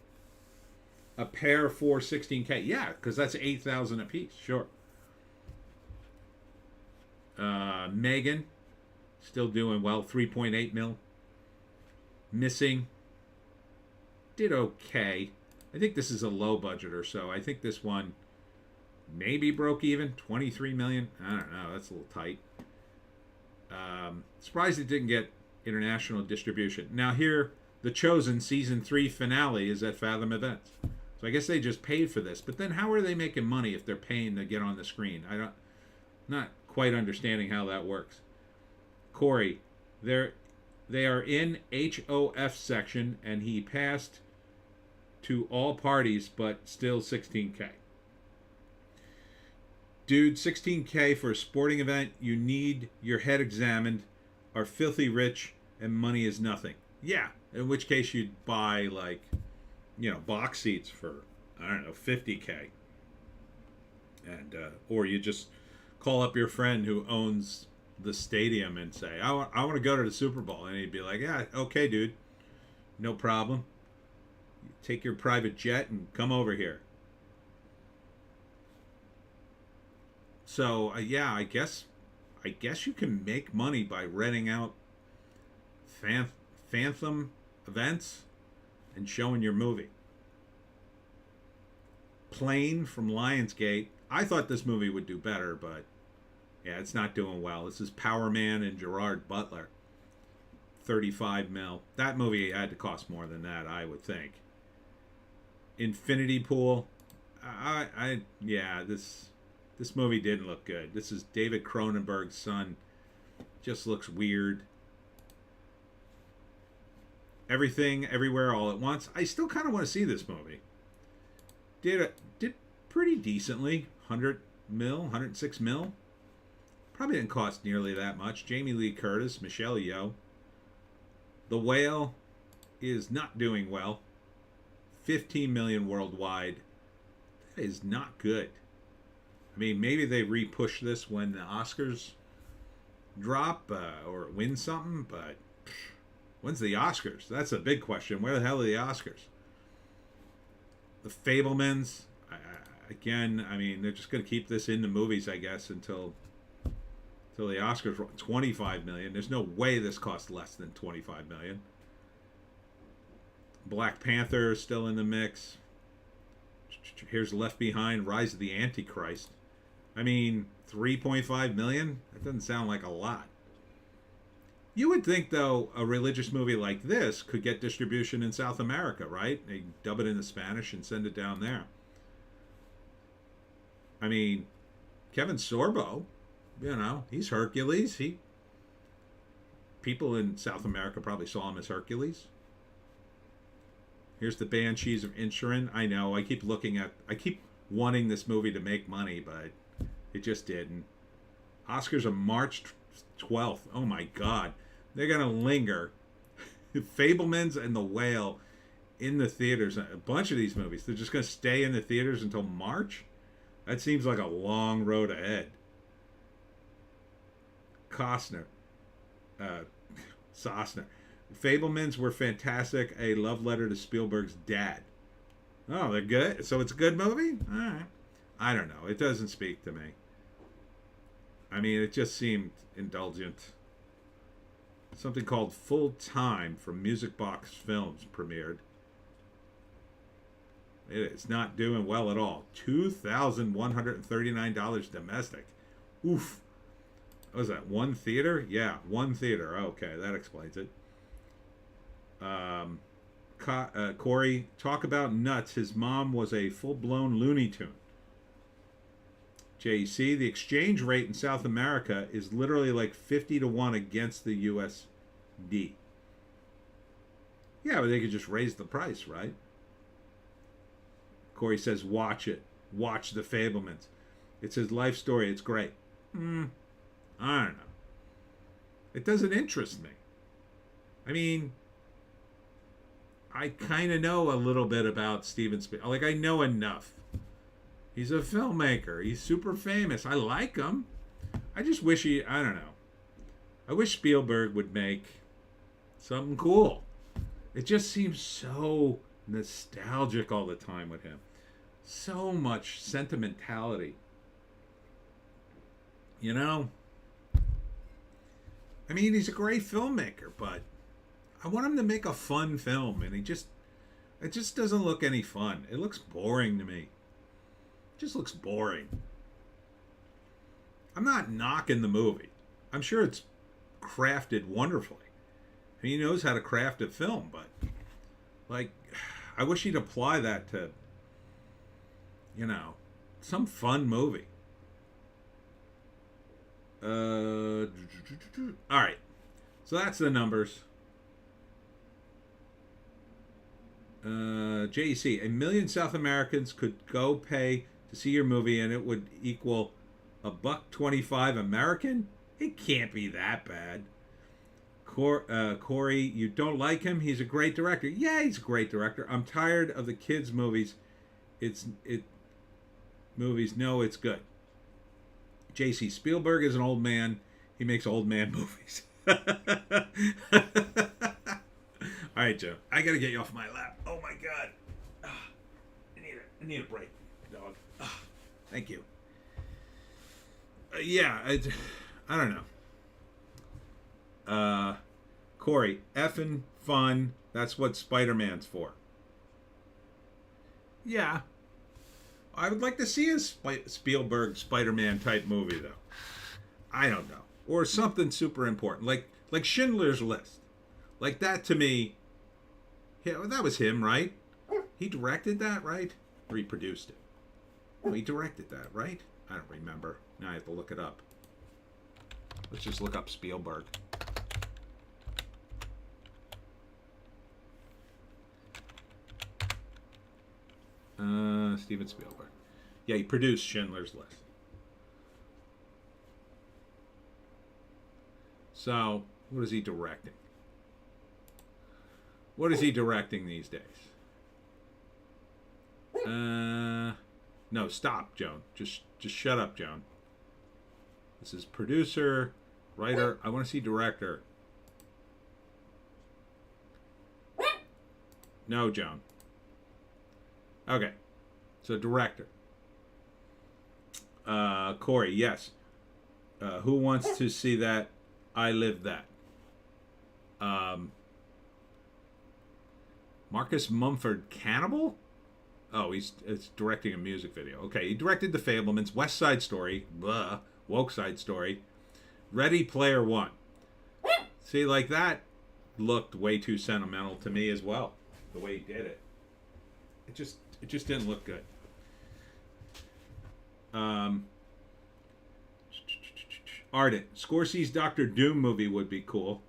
A pair for $16K. Yeah, because that's $8,000 a piece. Sure. Megan, still doing well. 3.8 mil. Missing. Did okay. I think this is a low budget or so. I think this one maybe broke even. 23 million. I don't know. That's a little tight. Surprised it didn't get international distribution. Now here, The Chosen Season 3 finale is at Fathom Events. So I guess they just paid for this. But then how are they making money if they're paying to get on the screen? Not quite understanding how that works. Corey, they are in HOF section, and he passed to all parties, but still $16K. Dude, $16K for a sporting event, you need your head examined, are filthy rich, and money is nothing. Yeah, in which case you'd buy, box seats for, I don't know, $50K. And, or you just call up your friend who owns the stadium and say, I want to go to the Super Bowl. And he'd be like, yeah, okay, dude. No problem. Take your private jet and come over here. So, I guess you can make money by renting out Phantom events and showing your movie. Plane from Lionsgate. I thought this movie would do better, but Yeah, it's not doing well. This is Power Man and Gerard Butler. 35 mil. That movie had to cost more than that, I would think. Infinity Pool. Yeah, this movie didn't look good. This is David Cronenberg's son. Just looks weird. Everything, Everywhere, All at Once. I still kind of want to see this movie. Did pretty decently. 100 mil, 106 mil. Probably didn't cost nearly that much. Jamie Lee Curtis, Michelle Yeoh. The Whale is not doing well. 15 million worldwide. That is not good. I mean, maybe they re-push this when the Oscars drop or win something, but when's the Oscars? That's a big question. Where the hell are the Oscars? The Fablemans, again, I mean, they're just going to keep this in the movies, I guess, until the Oscars. 25 million. There's no way this costs less than 25 million. Black Panther is still in the mix. Here's Left Behind, Rise of the Antichrist. I mean, 3.5 million? That doesn't sound like a lot. You would think, though, a religious movie like this could get distribution in South America, right? They dub it into Spanish and send it down there. I mean, Kevin Sorbo, you know, he's Hercules. People in South America probably saw him as Hercules. Here's the Banshees of Inisherin. I know, I keep wanting this movie to make money, but it just didn't. Oscars are March 12th. Oh my God. They're going to linger. Fablemans and The Whale in the theaters. A bunch of these movies. They're just going to stay in the theaters until March? That seems like a long road ahead. Costner. Sosner. Fablemans were fantastic. A love letter to Spielberg's dad. Oh, they're good? So it's a good movie? All right. I don't know. It doesn't speak to me. I mean, it just seemed indulgent. Something called Full Time from Music Box Films premiered. It's not doing well at all. $2,139 domestic. Oof. What was that? One theater? Yeah, one theater. Okay, that explains it. Corey, talk about nuts. His mom was a full-blown Looney Tune. JC, the exchange rate in South America is literally like 50 to 1 against the USD. Yeah, but they could just raise the price, right? Corey says, watch it. Watch The Fablemans. It's his life story. It's great. I don't know. It doesn't interest me. I mean, I kind of know a little bit about Steven Spielberg. Like, I know enough. He's a filmmaker. He's super famous. I like him. I just wish I don't know. I wish Spielberg would make something cool. It just seems so nostalgic all the time with him. So much sentimentality. You know? I mean, he's a great filmmaker, but I want him to make a fun film, and it just doesn't look any fun. It looks boring to me. It just looks boring. I'm not knocking the movie. I'm sure it's crafted wonderfully. He knows how to craft a film, but like, I wish he'd apply that to, you know, some fun movie. All right, so that's the numbers. JEC, 1 million South Americans could go pay to see your movie, and it would equal $1.25 American. It can't be that bad. Corey, you don't like him? He's a great director. Yeah, he's a great director. I'm tired of the kids' movies. Movies. No, it's good. J.C. Spielberg is an old man. He makes old man movies. All right, Joe. I gotta get you off my lap. Oh my God. I need a break, dog. Thank you. Yeah, I don't know. Corey, effing fun. That's what Spider-Man's for. Yeah. I would like to see a Spielberg Spider-Man type movie, though. I don't know. Or something super important. Like Schindler's List. Like that to me, yeah, well, that was him, right? He directed that, right? Or he produced it? No, he directed that, right? I don't remember. Now I have to look it up. Let's just look up Spielberg. Steven Spielberg. Yeah, he produced Schindler's List. So, what is he directing? What is he directing these days? No, stop, Joan. Just shut up, Joan. This is producer, writer. I want to see director. No, Joan. Okay. So, director. Corey, yes. Who wants to see that? I Live That. Marcus Mumford, Cannibal? Oh, it's directing a music video. Okay, he directed The Fablemans, West Side Story, Woke Side Story, Ready Player One. See, like that looked way too sentimental to me as well. The way he did it, it just didn't look good. Ardent, Scorsese's Doctor Doom movie would be cool.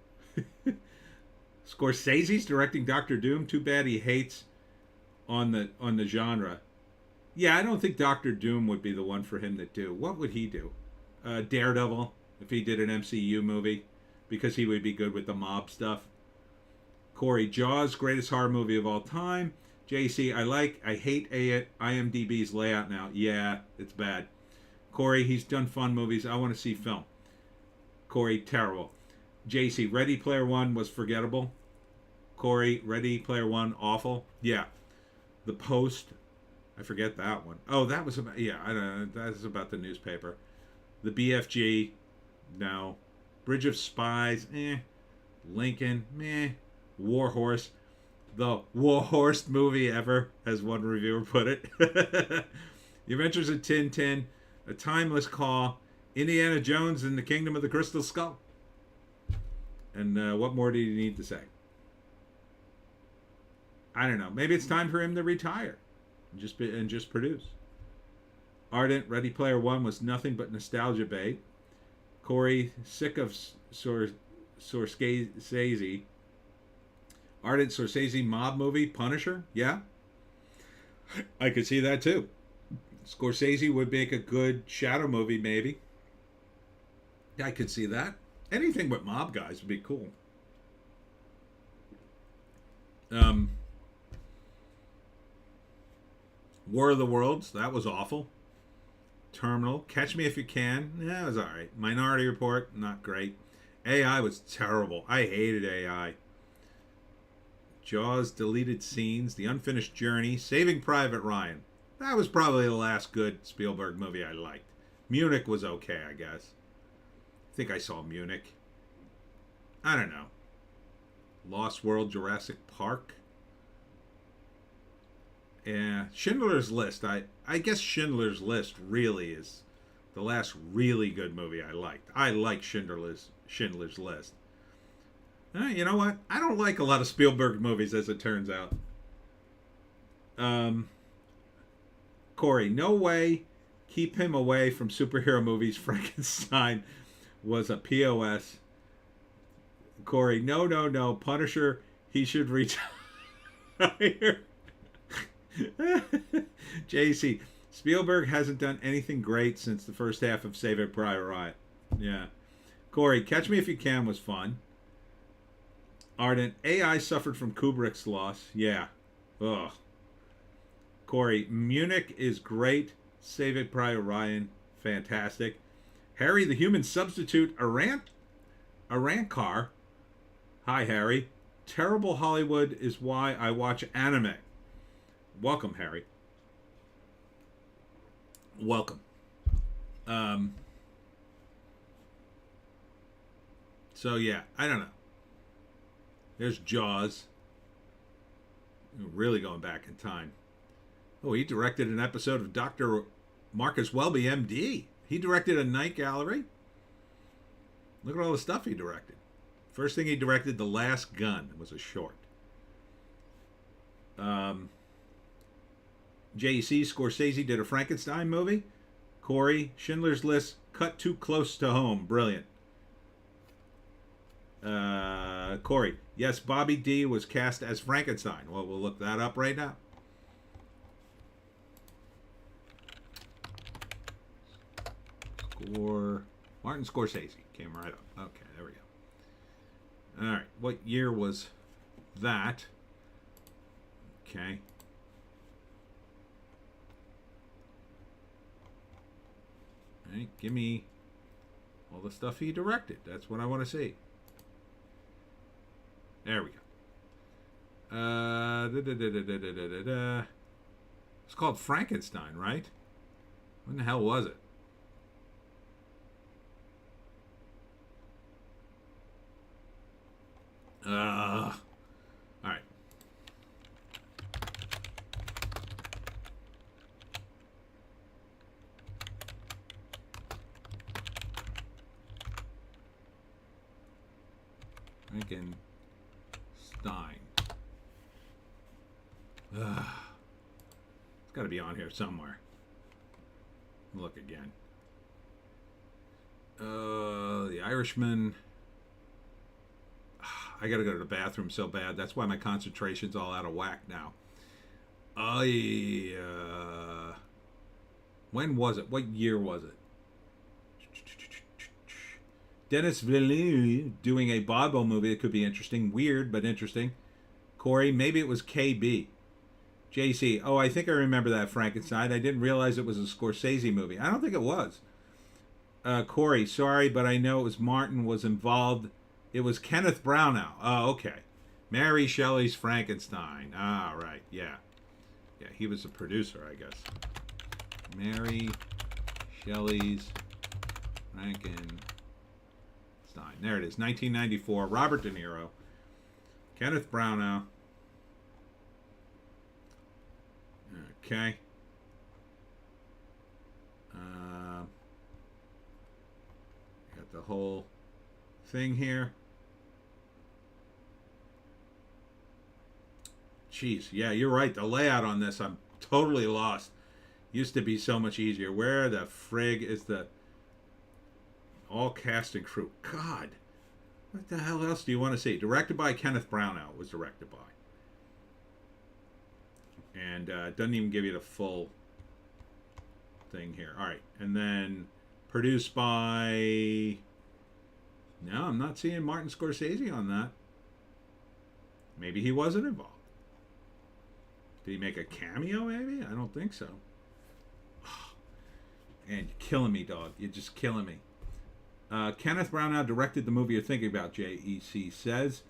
Scorsese's directing Doctor Doom. Too bad he hates on the genre. Yeah, I don't think Doctor Doom would be the one for him to do. What would he do? Daredevil, if he did an MCU movie, because he would be good with the mob stuff. Corey, Jaws, greatest horror movie of all time. JC, I hate IMDb's layout now. Yeah, it's bad. Corey, he's done fun movies. I want to see film. Corey, terrible. JC, Ready Player One was forgettable. Corey, Ready Player One, awful. Yeah. The Post, I forget that one. Oh, that was about, yeah, I don't know. That was about the newspaper. The BFG, no. Bridge of Spies, Lincoln, meh. War Horse, the worst movie ever, as one reviewer put it. The Adventures of Tintin, A Timeless Call, Indiana Jones and the Kingdom of the Crystal Skull. And what more do you need to say? I don't know. Maybe it's time for him to retire and just produce. Ardent, Ready Player One was nothing but nostalgia bait. Corey, sick of Scorsese. Ardent, Scorsese mob movie, Punisher. Yeah, I could see that too. Scorsese would make a good shadow movie, maybe. I could see that. Anything with mob guys would be cool. War of the Worlds, that was awful. Terminal, Catch Me If You Can, yeah, it was alright. Minority Report, not great. AI was terrible. I hated AI. Jaws, deleted scenes, The Unfinished Journey, Saving Private Ryan. That was probably the last good Spielberg movie I liked. Munich was okay, I guess. I think I saw Munich. I don't know. Lost World, Jurassic Park. Yeah, Schindler's List. I guess Schindler's List really is the last really good movie I liked. I like Schindler's List. You know what? I don't like a lot of Spielberg movies, as it turns out. Corey, no way. Keep him away from superhero movies. Frankenstein was a POS. Corey, no. Punisher, he should retire. JC, Spielberg hasn't done anything great since the first half of Saving Private Ryan. Yeah. Corey, Catch Me If You Can was fun. Ardent, AI suffered from Kubrick's loss. Yeah. Ugh. Corey, Munich is great. Saving Private Ryan, fantastic. Harry the Human Substitute, Arankar. Hi, Harry. Terrible Hollywood is why I watch anime. Welcome, Harry. Welcome. So, yeah, I don't know. There's Jaws. Really going back in time. Oh, he directed an episode of Dr. Marcus Welby, MD. He directed A Night Gallery. Look at all the stuff he directed. First thing he directed, The Last Gun, was a short. JC, Scorsese did a Frankenstein movie. Corey, Schindler's List, cut too close to home. Brilliant. Corey, yes, Bobby D was cast as Frankenstein. Well, we'll look that up right now. Martin Scorsese came right up. Okay, there we go. All right, what year was that? Okay. All right, give me all the stuff he directed. That's what I want to see. There we go. It's called Frankenstein, right? When the hell was it? All right. Frankenstein. It's got to be on here somewhere. Look again. The Irishman. I gotta go to the bathroom so bad. That's why my concentration's all out of whack now. When was it? What year was it? Dennis Villeneuve doing a Bobo movie that could be interesting. Weird, but interesting. Corey, maybe it was KB. JC, oh, I think I remember that Frankenstein. I didn't realize it was a Scorsese movie. I don't think it was. Corey, sorry, but I know it was Martin was involved. It was Kenneth Branagh. Oh, okay. Mary Shelley's Frankenstein. Ah, right. Yeah. Yeah, he was a producer, I guess. Mary Shelley's Frankenstein. There it is. 1994. Robert De Niro. Kenneth Branagh. Okay. Got the whole thing here. Jeez, yeah, you're right. The layout on this, I'm totally lost. Used to be so much easier. Where the frig is the all cast and crew? God, what the hell else do you want to see? Directed by Kenneth Branagh. It was directed by. And it doesn't even give you the full thing here. All right, and then produced by... No, I'm not seeing Martin Scorsese on that. Maybe he wasn't involved. Did he make a cameo, maybe? I don't think so. And you're killing me, dog. You're just killing me. Kenneth Branagh directed the movie you're thinking about, JEC says.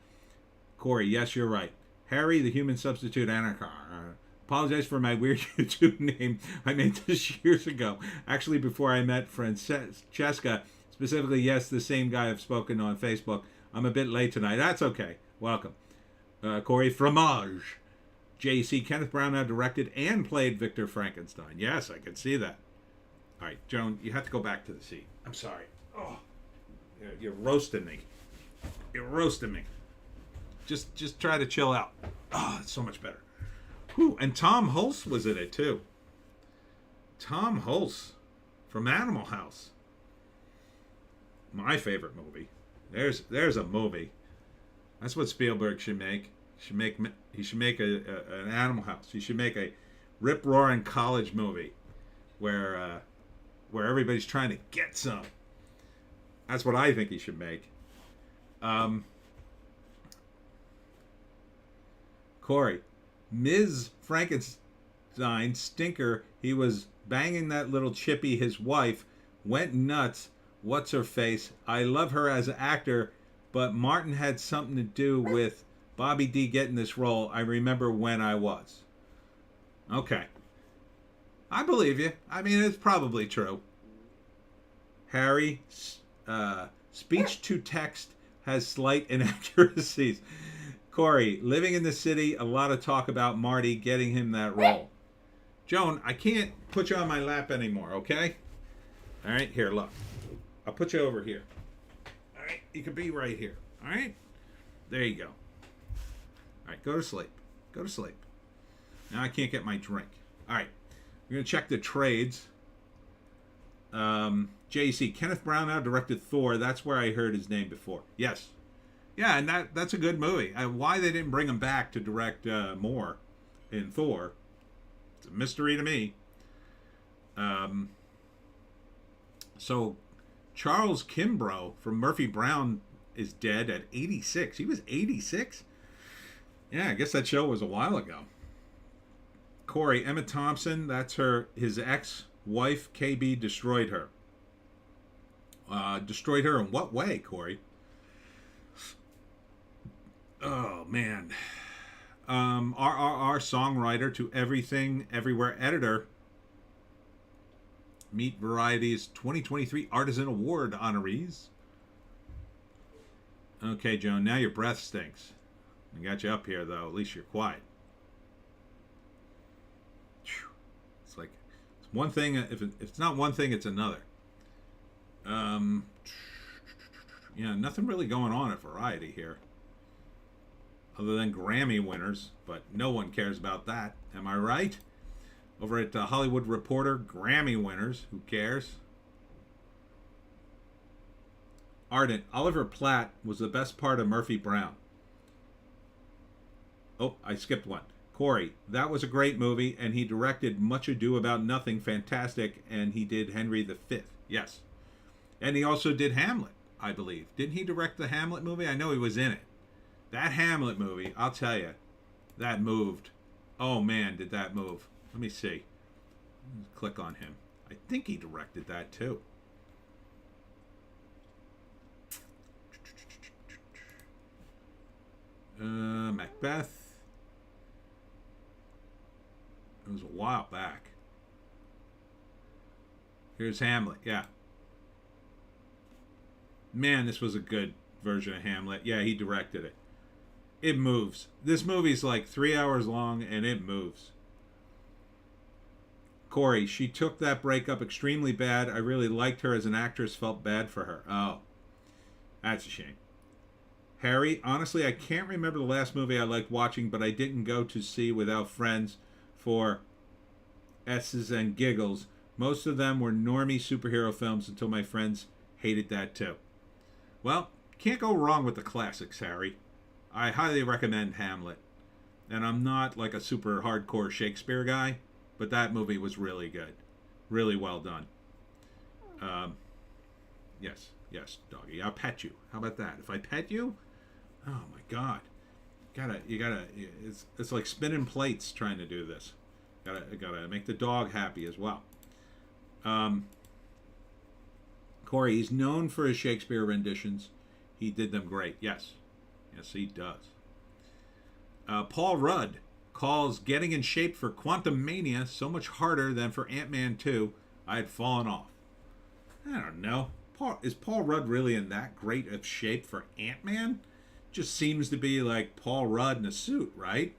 Corey, yes, you're right. Harry, the Human Substitute Anarchar. Apologize for my weird YouTube name. I made this years ago. Actually, before I met Francesca. Specifically, yes, the same guy I've spoken on Facebook. I'm a bit late tonight. That's okay. Welcome. Corey, Fromage. JC, Kenneth Branagh directed and played Victor Frankenstein. Yes, I can see that. All right, Joan, you have to go back to the seat. I'm sorry. Oh, you're roasting me. You're roasting me. Just try to chill out. Oh, it's so much better. Whew, and Tom Hulce was in it, too. Tom Hulce from Animal House. My favorite movie. There's a movie. That's what Spielberg should make. He should make an Animal House. He should make a rip-roaring college movie where everybody's trying to get some. That's what I think he should make. Corey, Ms. Frankenstein, stinker, he was banging that little chippy, his wife, went nuts. What's her face? I love her as an actor, but Martin had something to do with Bobby D getting this role. I remember when I was. Okay. I believe you. I mean, it's probably true. Harry, speech to text has slight inaccuracies. Corey, living in the city, a lot of talk about Marty getting him that role. Joan, I can't put you on my lap anymore, okay? All right, here, look. I'll put you over here. All right? You could be right here. All right? There you go. All right, go to sleep. Go to sleep. Now I can't get my drink. All right, we're going to check the trades. JC, Kenneth Branagh directed Thor. That's where I heard his name before. Yes. Yeah, and that's a good movie. Why they didn't bring him back to direct more in Thor, it's a mystery to me. So Charles Kimbrough from Murphy Brown is dead at 86. He was 86? Yeah, I guess that show was a while ago. Corey, Emma Thompson, that's his ex-wife, KB, destroyed her. Destroyed her in what way, Corey? Oh, man. Our songwriter to Everything, Everywhere editor. Meet Variety's 2023 Artisan Award honorees. Okay, Joan, now your breath stinks. I got you up here, though. At least you're quiet. It's like, it's one thing. If it's not one thing, it's another. Yeah, nothing really going on at Variety here. Other than Grammy winners, but no one cares about that. Am I right? Over at Hollywood Reporter, Grammy winners. Who cares? Ardent, Oliver Platt was the best part of Murphy Brown. Oh, I skipped one. Corey, that was a great movie, and he directed Much Ado About Nothing, fantastic, and he did Henry V. Yes. And he also did Hamlet, I believe. Didn't he direct the Hamlet movie? I know he was in it. That Hamlet movie, I'll tell you, that moved. Oh, man, did that move. Let me see. Let's click on him. I think he directed that, too. Macbeth. It was a while back. Here's Hamlet, yeah. Man, this was a good version of Hamlet. Yeah, he directed it. It moves. This movie's like 3 hours long, and it moves. Corey, she took that breakup extremely bad. I really liked her as an actress, felt bad for her. Oh, that's a shame. Harry, honestly, I can't remember the last movie I liked watching, but I didn't go to see without friends for S's and giggles. Most of them were normie superhero films until my friends hated that too. Well, can't go wrong with the classics, Harry. I highly recommend Hamlet. And I'm not like a super hardcore Shakespeare guy, but that movie was really good. Really well done. Yes, doggy. I'll pet you. How about that? If I pet you, oh my God. You gotta, it's like spinning plates trying to do this. Gotta make the dog happy as well. Corey, he's known for his Shakespeare renditions. He did them great. Yes, he does. Paul Rudd calls getting in shape for Quantumania so much harder than for Ant-Man 2. I had fallen off. I don't know. Is Paul Rudd really in that great of shape for Ant-Man? Just seems to be like Paul Rudd in a suit, right?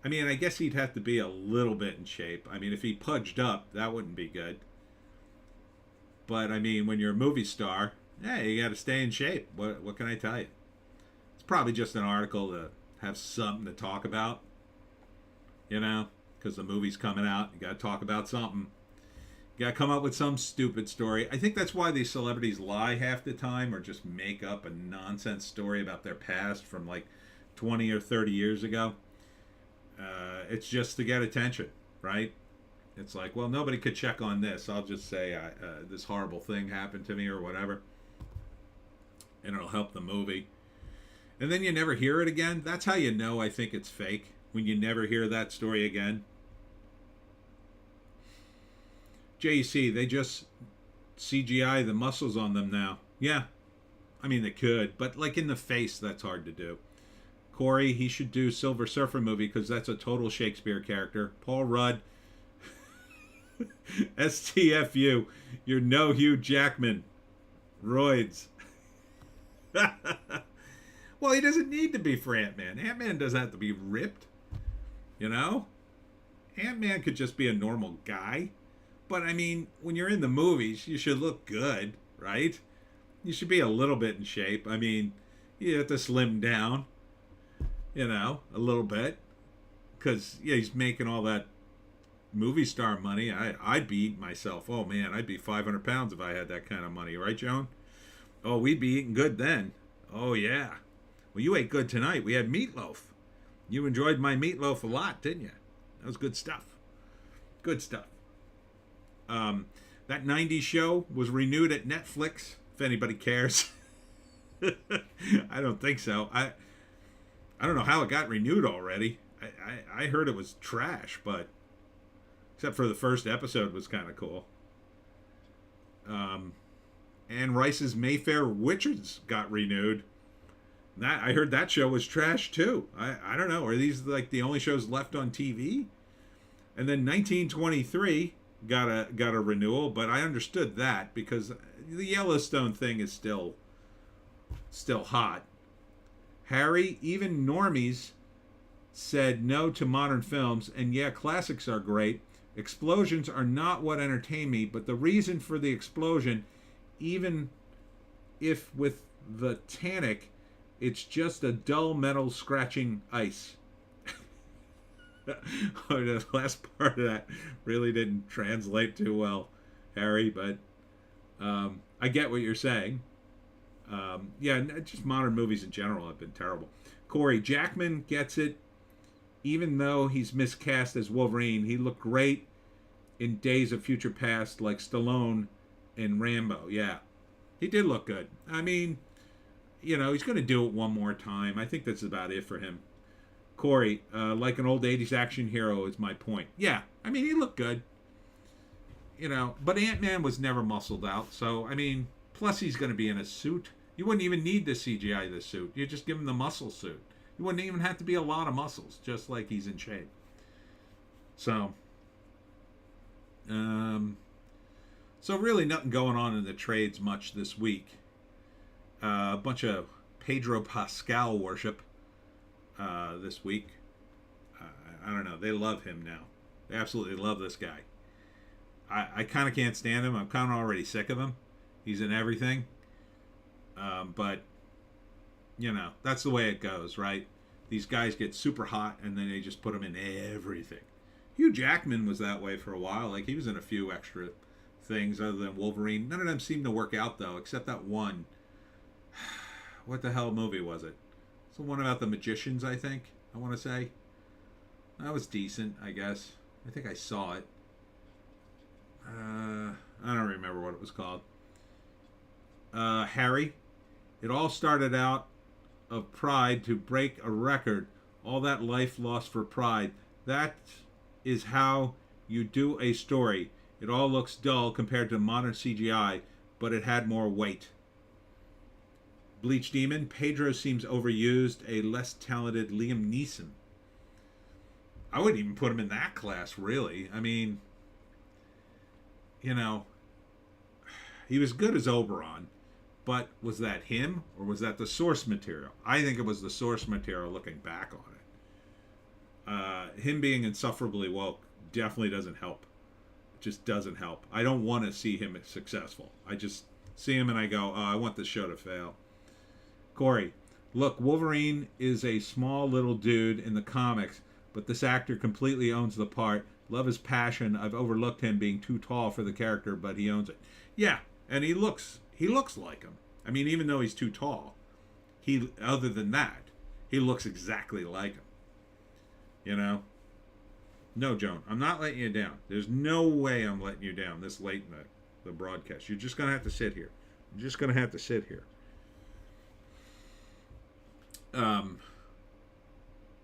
I mean, I guess he'd have to be a little bit in shape. I mean, if he pudged up, that wouldn't be good. But, I mean, when you're a movie star, yeah, you got to stay in shape. What can I tell you? It's probably just an article to have something to talk about. You know? Because the movie's coming out. You got to talk about something. You got to come up with some stupid story. I think that's why these celebrities lie half the time or just make up a nonsense story about their past from like 20 or 30 years ago. It's just to get attention, right? It's like, well, nobody could check on this. I'll just say this horrible thing happened to me or whatever. And it'll help the movie. And then you never hear it again. That's how you know I think it's fake. When you never hear that story again. JC, they just CGI the muscles on them now. Yeah. I mean, they could. But like in the face, that's hard to do. Corey, he should do Silver Surfer movie because that's a total Shakespeare character. Paul Rudd. STFU. You're no Hugh Jackman. Roids. Well, he doesn't need to be for Ant-Man. Ant-Man doesn't have to be ripped. You know? Ant-Man could just be a normal guy. But, I mean, when you're in the movies, you should look good, right? You should be a little bit in shape. I mean, you have to slim down, a little bit. Because, yeah, he's making all that movie star money. I'd be eating myself. Oh, man, I'd be 500 pounds if I had that kind of money. Right, Joan? Oh, we'd be eating good then. Oh, yeah. Well, you ate good tonight. We had meatloaf. You enjoyed my meatloaf a lot, didn't you? That was good stuff. Good stuff. That 90s show was renewed at Netflix, if anybody cares. I don't think so. I don't know how it got renewed already. I heard it was trash, but except for the first episode was kind of cool. Anne Rice's Mayfair Witches got renewed. I heard that show was trash too. I don't know. Are these like the only shows left on TV? And then 1923 got a renewal, but I understood that because the Yellowstone thing is still hot. Harry, even normies said no to modern films, and yeah, classics are great. Explosions are not what entertain me, but the reason for the explosion, even if with the Titanic, it's just a dull metal scratching ice. The last part of that really didn't translate too well, Harry, but I get what you're saying. Yeah, just modern movies in general have been terrible. Corey, Jackman gets it. Even though he's miscast as Wolverine, he looked great in Days of Future Past, like Stallone in Rambo. Yeah, he did look good. I mean, he's going to do it one more time. I think that's about it for him. Corey, like an old 80s action hero is my point. Yeah, I mean, he looked good. But Ant-Man was never muscled out. So, I mean, plus he's going to be in a suit. You wouldn't even need to CGI the suit. You just give him the muscle suit. You wouldn't even have to be a lot of muscles, just like he's in shape. So really nothing going on in the trades much this week. A bunch of Pedro Pascal worship this week. I don't know. They love him now. They absolutely love this guy. I kind of can't stand him. I'm kind of already sick of him. He's in everything. But that's the way it goes, right? These guys get super hot and then they just put them in everything. Hugh Jackman was that way for a while. Like, he was in a few extra things other than Wolverine. None of them seemed to work out, though, except that one. What the hell movie was it? It's the one about the magicians, I think, I want to say. That was decent, I guess. I think I saw it. I don't remember what it was called. Harry. It all started out of pride to break a record. All that life lost for pride. That is how you do a story. It all looks dull compared to modern CGI, but it had more weight. Bleach Demon. Pedro seems overused. A less talented Liam Neeson. I wouldn't even put him in that class, really. I mean, he was good as Oberon. But was that him, or was that the source material? I think it was the source material looking back on it. Him being insufferably woke definitely doesn't help. It just doesn't help. I don't want to see him successful. I just see him and I go, oh, I want this show to fail. Corey, look, Wolverine is a small little dude in the comics, but this actor completely owns the part. Love his passion. I've overlooked him being too tall for the character, but he owns it. Yeah, and he looks like him. I mean, even though he's too tall, other than that, he looks exactly like him. No, Joan, I'm not letting you down. There's no way I'm letting you down this late in the broadcast. You're just going to have to sit here.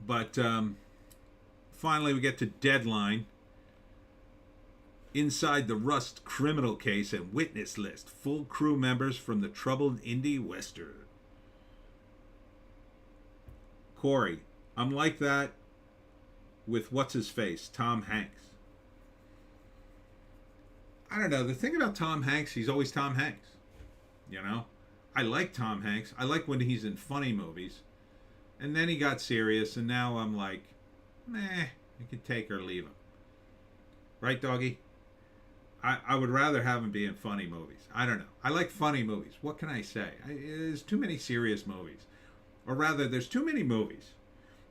But finally we get to Deadline. Inside the Rust criminal case and witness list. Full crew members from the troubled indie western. Corey, I'm like that with what's-his-face, Tom Hanks. I don't know. The thing about Tom Hanks, he's always Tom Hanks. I like Tom Hanks. I like when he's in funny movies. And then he got serious, and now I'm like, meh, I could take or leave him. Right, doggy? I would rather have them be in funny movies. I don't know. I like funny movies. What can I say? There's too many serious movies. Or rather, there's too many movies.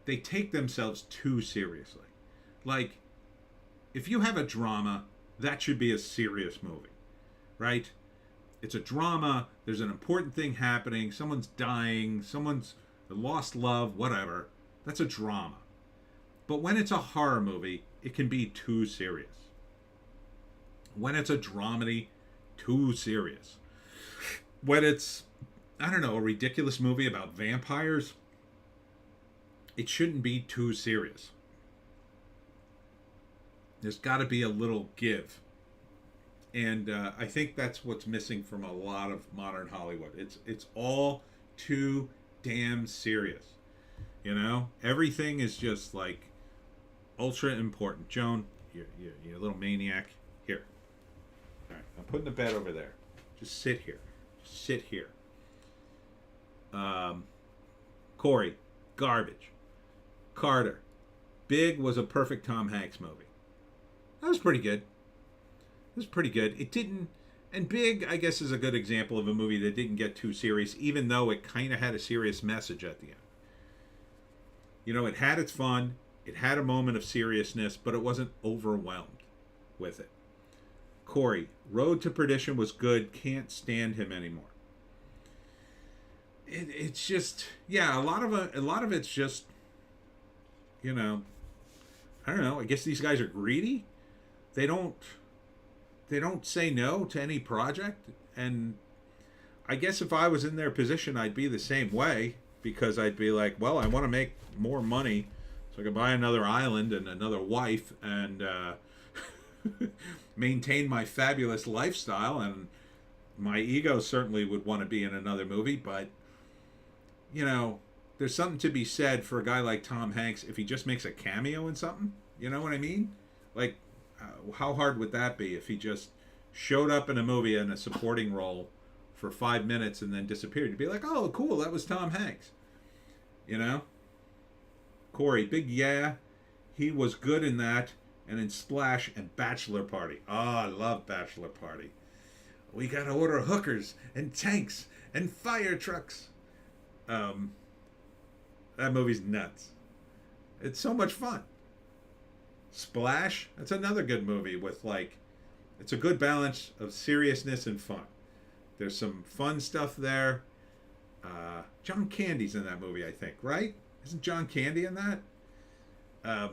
They take themselves too seriously. Like, if you have a drama, that should be a serious movie, right? It's a drama. There's an important thing happening. Someone's dying. Someone's lost love, whatever. That's a drama. But when it's a horror movie, it can be too serious. When it's a dramedy, too serious. When it's, I don't know, a ridiculous movie about vampires, it shouldn't be too serious. There's got to be a little give. And I think that's what's missing from a lot of modern Hollywood. It's all too damn serious. You know? Everything is just like ultra important. Joan, you little maniac. Here. All right, I'm putting the bed over there. Just sit here. Just sit here. Corey, garbage. Carter, Big was a perfect Tom Hanks movie. That was pretty good. It was pretty good. It didn't, and Big, I guess, is a good example of a movie that didn't get too serious, even though it kind of had a serious message at the end. You know, it had its fun. It had a moment of seriousness, but it wasn't overwhelmed with it. Corey, Road to Perdition was good. Can't stand him anymore. It's just, yeah, a lot of it's just, you know, I don't know. I guess these guys are greedy. They don't say no to any project, and I guess if I was in their position, I'd be the same way, because I'd be like, well, I want to make more money so I can buy another island and another wife and maintain my fabulous lifestyle, and my ego certainly would want to be in another movie, but you know, there's something to be said for a guy like Tom Hanks if he just makes a cameo in something. You know what I mean? Like, how hard would that be if he just showed up in a movie in a supporting role for 5 minutes and then disappeared? You'd be like, oh, cool, that was Tom Hanks. You know? Corey, Big yeah, he was good in that, and in Splash and Bachelor Party. Oh, I love Bachelor Party. We gotta order hookers and tanks and fire trucks. That movie's nuts. It's so much fun. Splash, that's another good movie with, like, it's a good balance of seriousness and fun. There's some fun stuff there. John Candy's in that movie, I think, right? Isn't John Candy in that? I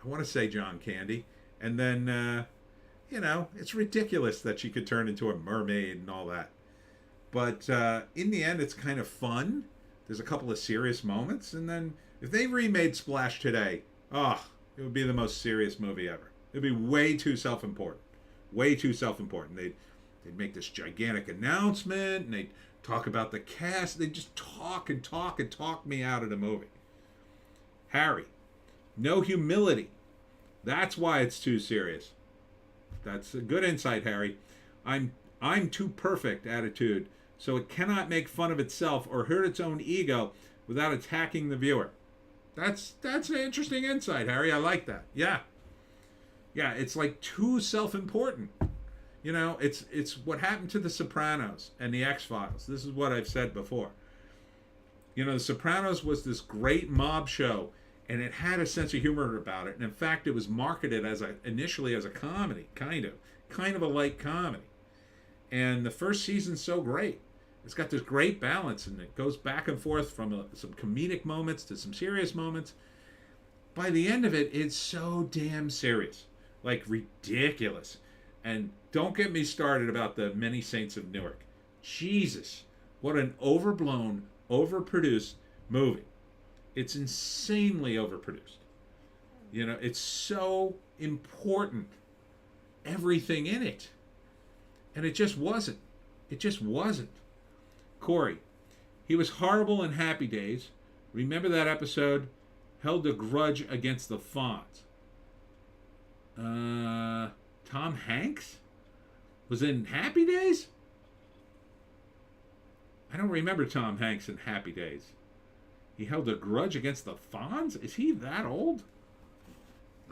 want to say John Candy. And then, you know, it's ridiculous that she could turn into a mermaid and all that. But in the end, it's kind of fun. There's a couple of serious moments. And then if they remade Splash today, it would be the most serious movie ever. It would be way too self-important. Way too self-important. They'd make this gigantic announcement, and they'd talk about the cast. They'd just talk and talk and talk me out of the movie. Harry, no humility. That's why it's too serious. That's a good insight, Harry. I'm too perfect attitude, so it cannot make fun of itself or hurt its own ego without attacking the viewer. That's an interesting insight, Harry. I like that. Yeah, it's like too self-important. You know, it's what happened to The Sopranos and The X-Files. This is what I've said before. You know, The Sopranos was this great mob show, and it had a sense of humor about it. And in fact, it was marketed initially as a comedy, kind of a light comedy. And the first season's so great. It's got this great balance, and it goes back and forth from some comedic moments to some serious moments. By the end of it, it's so damn serious. Like, ridiculous. And don't get me started about the Many Saints of Newark. Jesus, what an overblown, overproduced movie. It's insanely overproduced. You know, it's so important. Everything in it. And it just wasn't. It just wasn't. Corey, he was horrible in Happy Days. Remember that episode? Held a grudge against the Fonz. Tom Hanks? Was in Happy Days? I don't remember Tom Hanks in Happy Days. He held a grudge against the Fonz? Is he that old?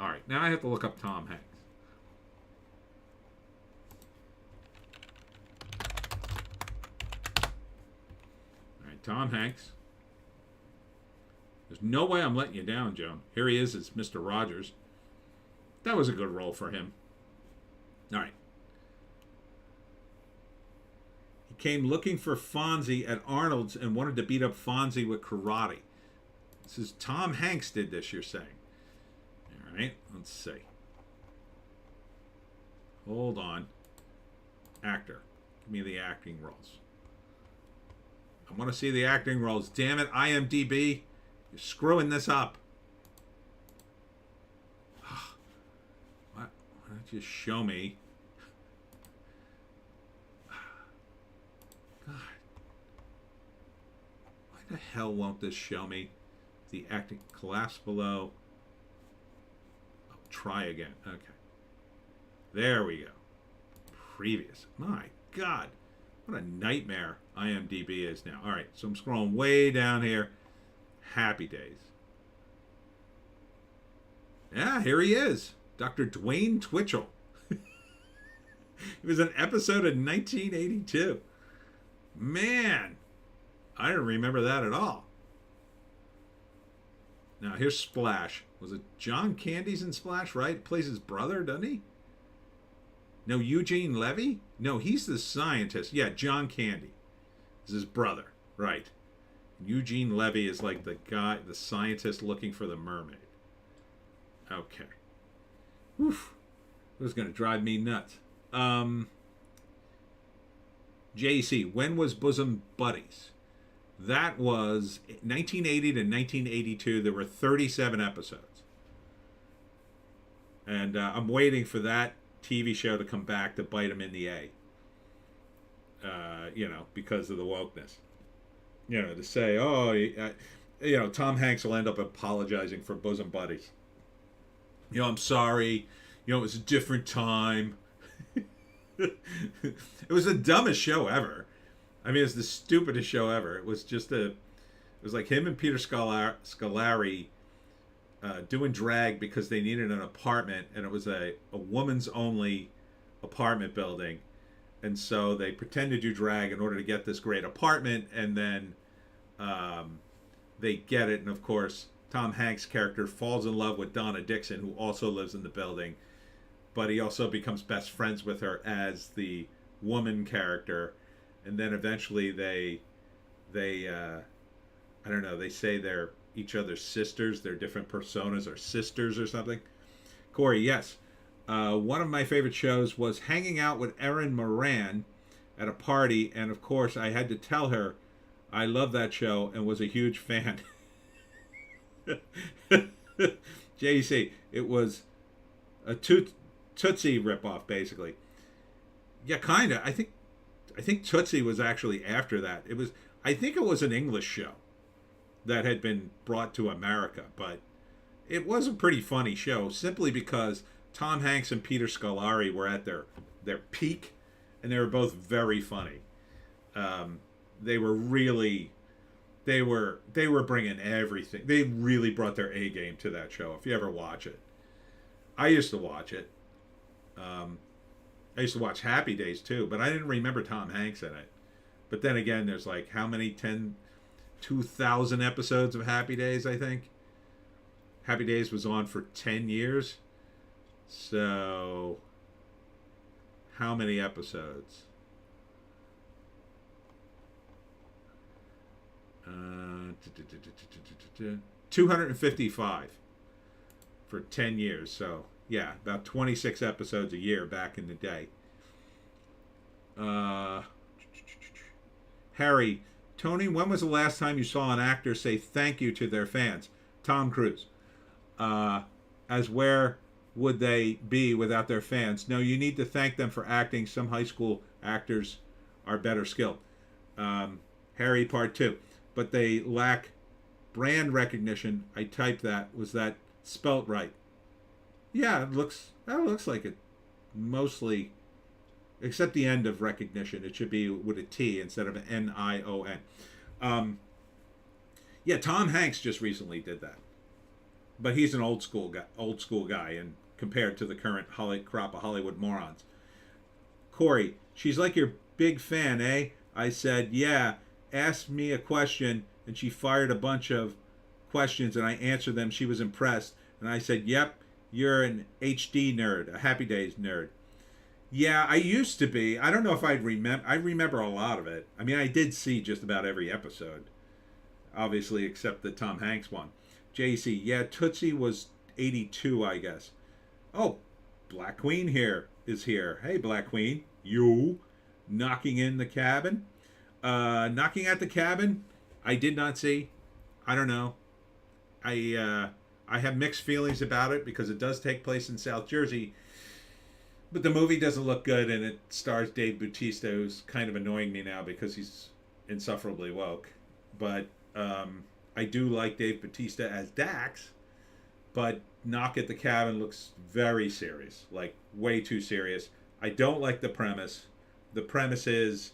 All right, now I have to look up Tom Hanks. Tom Hanks. There's no way I'm letting you down, Joan. Here he is as Mr. Rogers. That was a good role for him. All right. He came looking for Fonzie at Arnold's and wanted to beat up Fonzie with karate. This is Tom Hanks did this, you're saying. All right, let's see. Hold on. Actor. Give me the acting roles. I want to see the acting roles. Damn it, IMDb. You're screwing this up. Why don't you show me? God. Why the hell won't this show me? The acting collapse below. Oh, try again. Okay. There we go. Previous. My God. What a nightmare IMDb is now. All right. So I'm scrolling way down here. Happy Days. Yeah, here he is. Dr. Dwayne Twitchell. It was an episode of 1982. Man. I didn't remember that at all. Now, here's Splash. Was it John Candy's in Splash, right? Plays his brother, doesn't he? No, Eugene Levy? No, he's the scientist. Yeah, John Candy is his brother. Right. Eugene Levy is like the guy, the scientist looking for the mermaid. Okay. Oof. This is going to drive me nuts. JC, when was Bosom Buddies? That was 1980 to 1982. There were 37 episodes. And I'm waiting for that TV show to come back to bite him in the A. Because of the wokeness. To say, Tom Hanks will end up apologizing for Bosom Buddies. I'm sorry. It was a different time. It was the dumbest show ever. I mean, it's the stupidest show ever. It was just it was like him and Peter Scolari doing drag because they needed an apartment, and it was a woman's only apartment building. And so they pretend to do drag in order to get this great apartment, and then they get it. And of course, Tom Hanks' character falls in love with Donna Dixon, who also lives in the building, but he also becomes best friends with her as the woman character. And then eventually they I don't know, they say they're each other's sisters. Their different personas are sisters or something. Corey, yes. One of my favorite shows was hanging out with Erin Moran at a party, and of course I had to tell her I love that show and was a huge fan. JC, it was a Tootsie ripoff, basically. Yeah, kinda. I think Tootsie was actually after that. I think it was an English show that had been brought to America, but it was a pretty funny show simply because Tom Hanks and Peter Scolari were at their peak, and they were both very funny. They were bringing everything. They really brought their A game to that show. If you ever watch it, I used to watch it. I used to watch Happy Days too, but I didn't remember Tom Hanks in it. But then again, there's like how many 2,000 episodes of Happy Days, I think. Happy Days was on for 10 years. So, how many episodes? 255 for 10 years. So, yeah, about 26 episodes a year back in the day. Harry, Tony, when was the last time you saw an actor say thank you to their fans? Tom Cruise. As where would they be without their fans? No, you need to thank them for acting. Some high school actors are better skilled. Harry, part 2. But they lack brand recognition. I typed that. Was that spelt right? Yeah, that looks like it mostly, except the end of recognition. It should be with a T instead of an N-I-O-N. Yeah, Tom Hanks just recently did that. But he's an old school guy, and compared to the current crop of Hollywood morons. Corey, she's like your big fan, eh? I said, yeah, asked me a question and she fired a bunch of questions and I answered them. She was impressed. And I said, yep, you're an HD nerd, a Happy Days nerd. Yeah, I used to be. I don't know if I'd remember. I remember a lot of it. I mean, I did see just about every episode, obviously, except the Tom Hanks one. JC, yeah, Tootsie was 82, I guess. Oh, Black Queen is here. Hey, Black Queen, you knocking in the cabin. Knocking at the cabin, I did not see. I don't know. I have mixed feelings about it because it does take place in South Jersey. But the movie doesn't look good, and it stars Dave Bautista, who's kind of annoying me now because he's insufferably woke. But I do like Dave Bautista as Dax, but Knock at the Cabin looks very serious, like way too serious. I don't like the premise. The premise is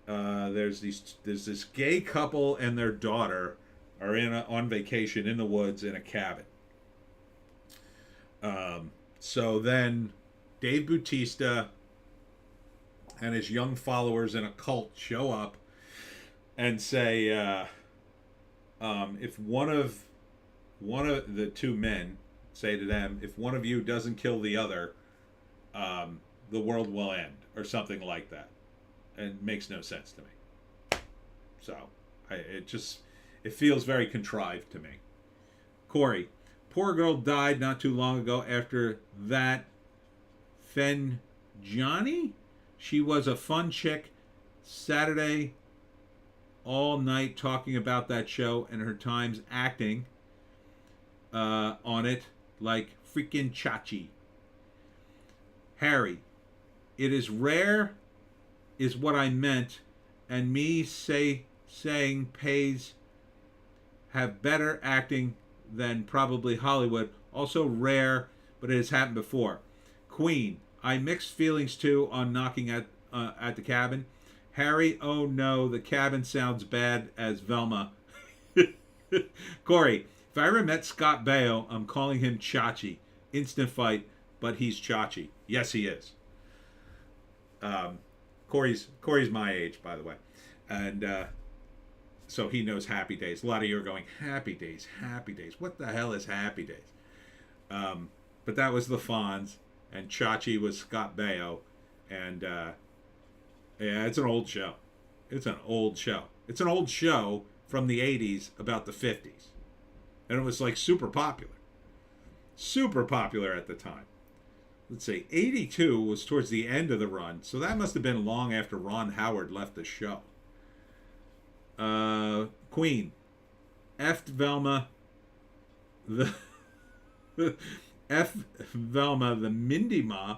there's this gay couple and their daughter are on vacation in the woods in a cabin. So then Dave Bautista and his young followers in a cult show up and say, if one of the two men say to them, if one of you doesn't kill the other, the world will end, or something like that. And it makes no sense to me. So it feels very contrived to me. Corey, poor girl died not too long ago after that. Fen Johnny? She was a fun chick. Saturday all night talking about that show and her times acting on it like freaking Chachi. Harry, it is rare is what I meant, and me saying pays have better acting than probably Hollywood. Also rare, but it has happened before. Queen, I mixed feelings too on Knocking at the Cabin. Harry, oh no, the cabin sounds bad as Velma. Corey, if I ever met Scott Baio, I'm calling him Chachi. Instant fight, but he's Chachi. Yes, he is. Corey's my age, by the way. And so he knows Happy Days. A lot of you are going, Happy Days, Happy Days. What the hell is Happy Days? But that was the Fonz. And Chachi was Scott Baio. And yeah, it's an old show. It's an old show. It's an old show from the 80s about the 50s. And it was like super popular. Super popular at the time. Let's see, 82 was towards the end of the run. So that must have been long after Ron Howard left the show. Queen. F. Velma. The... F. Velma, the Mindy Ma.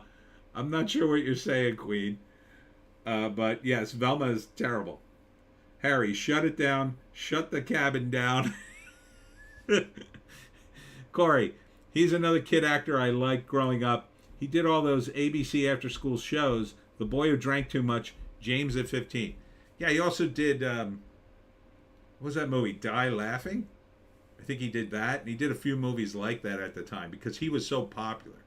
I'm not sure what you're saying, Queen. But yes, Velma is terrible. Harry, shut it down. Shut the cabin down. Corey, he's another kid actor I liked growing up. He did all those ABC after school shows. The Boy Who Drank Too Much, James at 15. Yeah, he also did, what was that movie? Die Laughing? I think he did that. And he did a few movies like that at the time because he was so popular.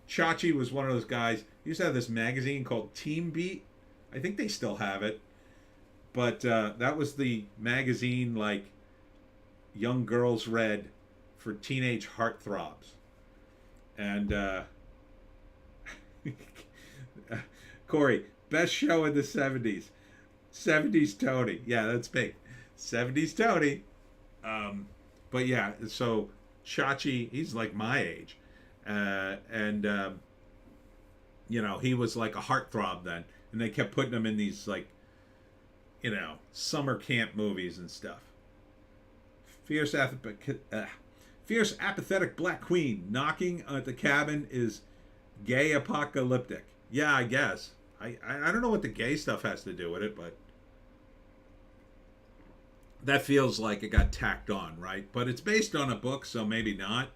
Chachi was one of those guys. He used to have this magazine called Team Beat. I think they still have it. But that was the magazine like young girls read for teenage heartthrobs. And Corey, best show in the 70s. 70s Tony. Yeah, that's me. 70s Tony. But yeah, so Chachi, he's like my age. And you know, he was like a heartthrob then. And they kept putting him in these like, you know, summer camp movies and stuff. Fierce apathetic Black Queen. Knocking at the Cabin is gay apocalyptic. Yeah, I guess. I don't know what the gay stuff has to do with it, but that feels like it got tacked on, right? But it's based on a book, so maybe not.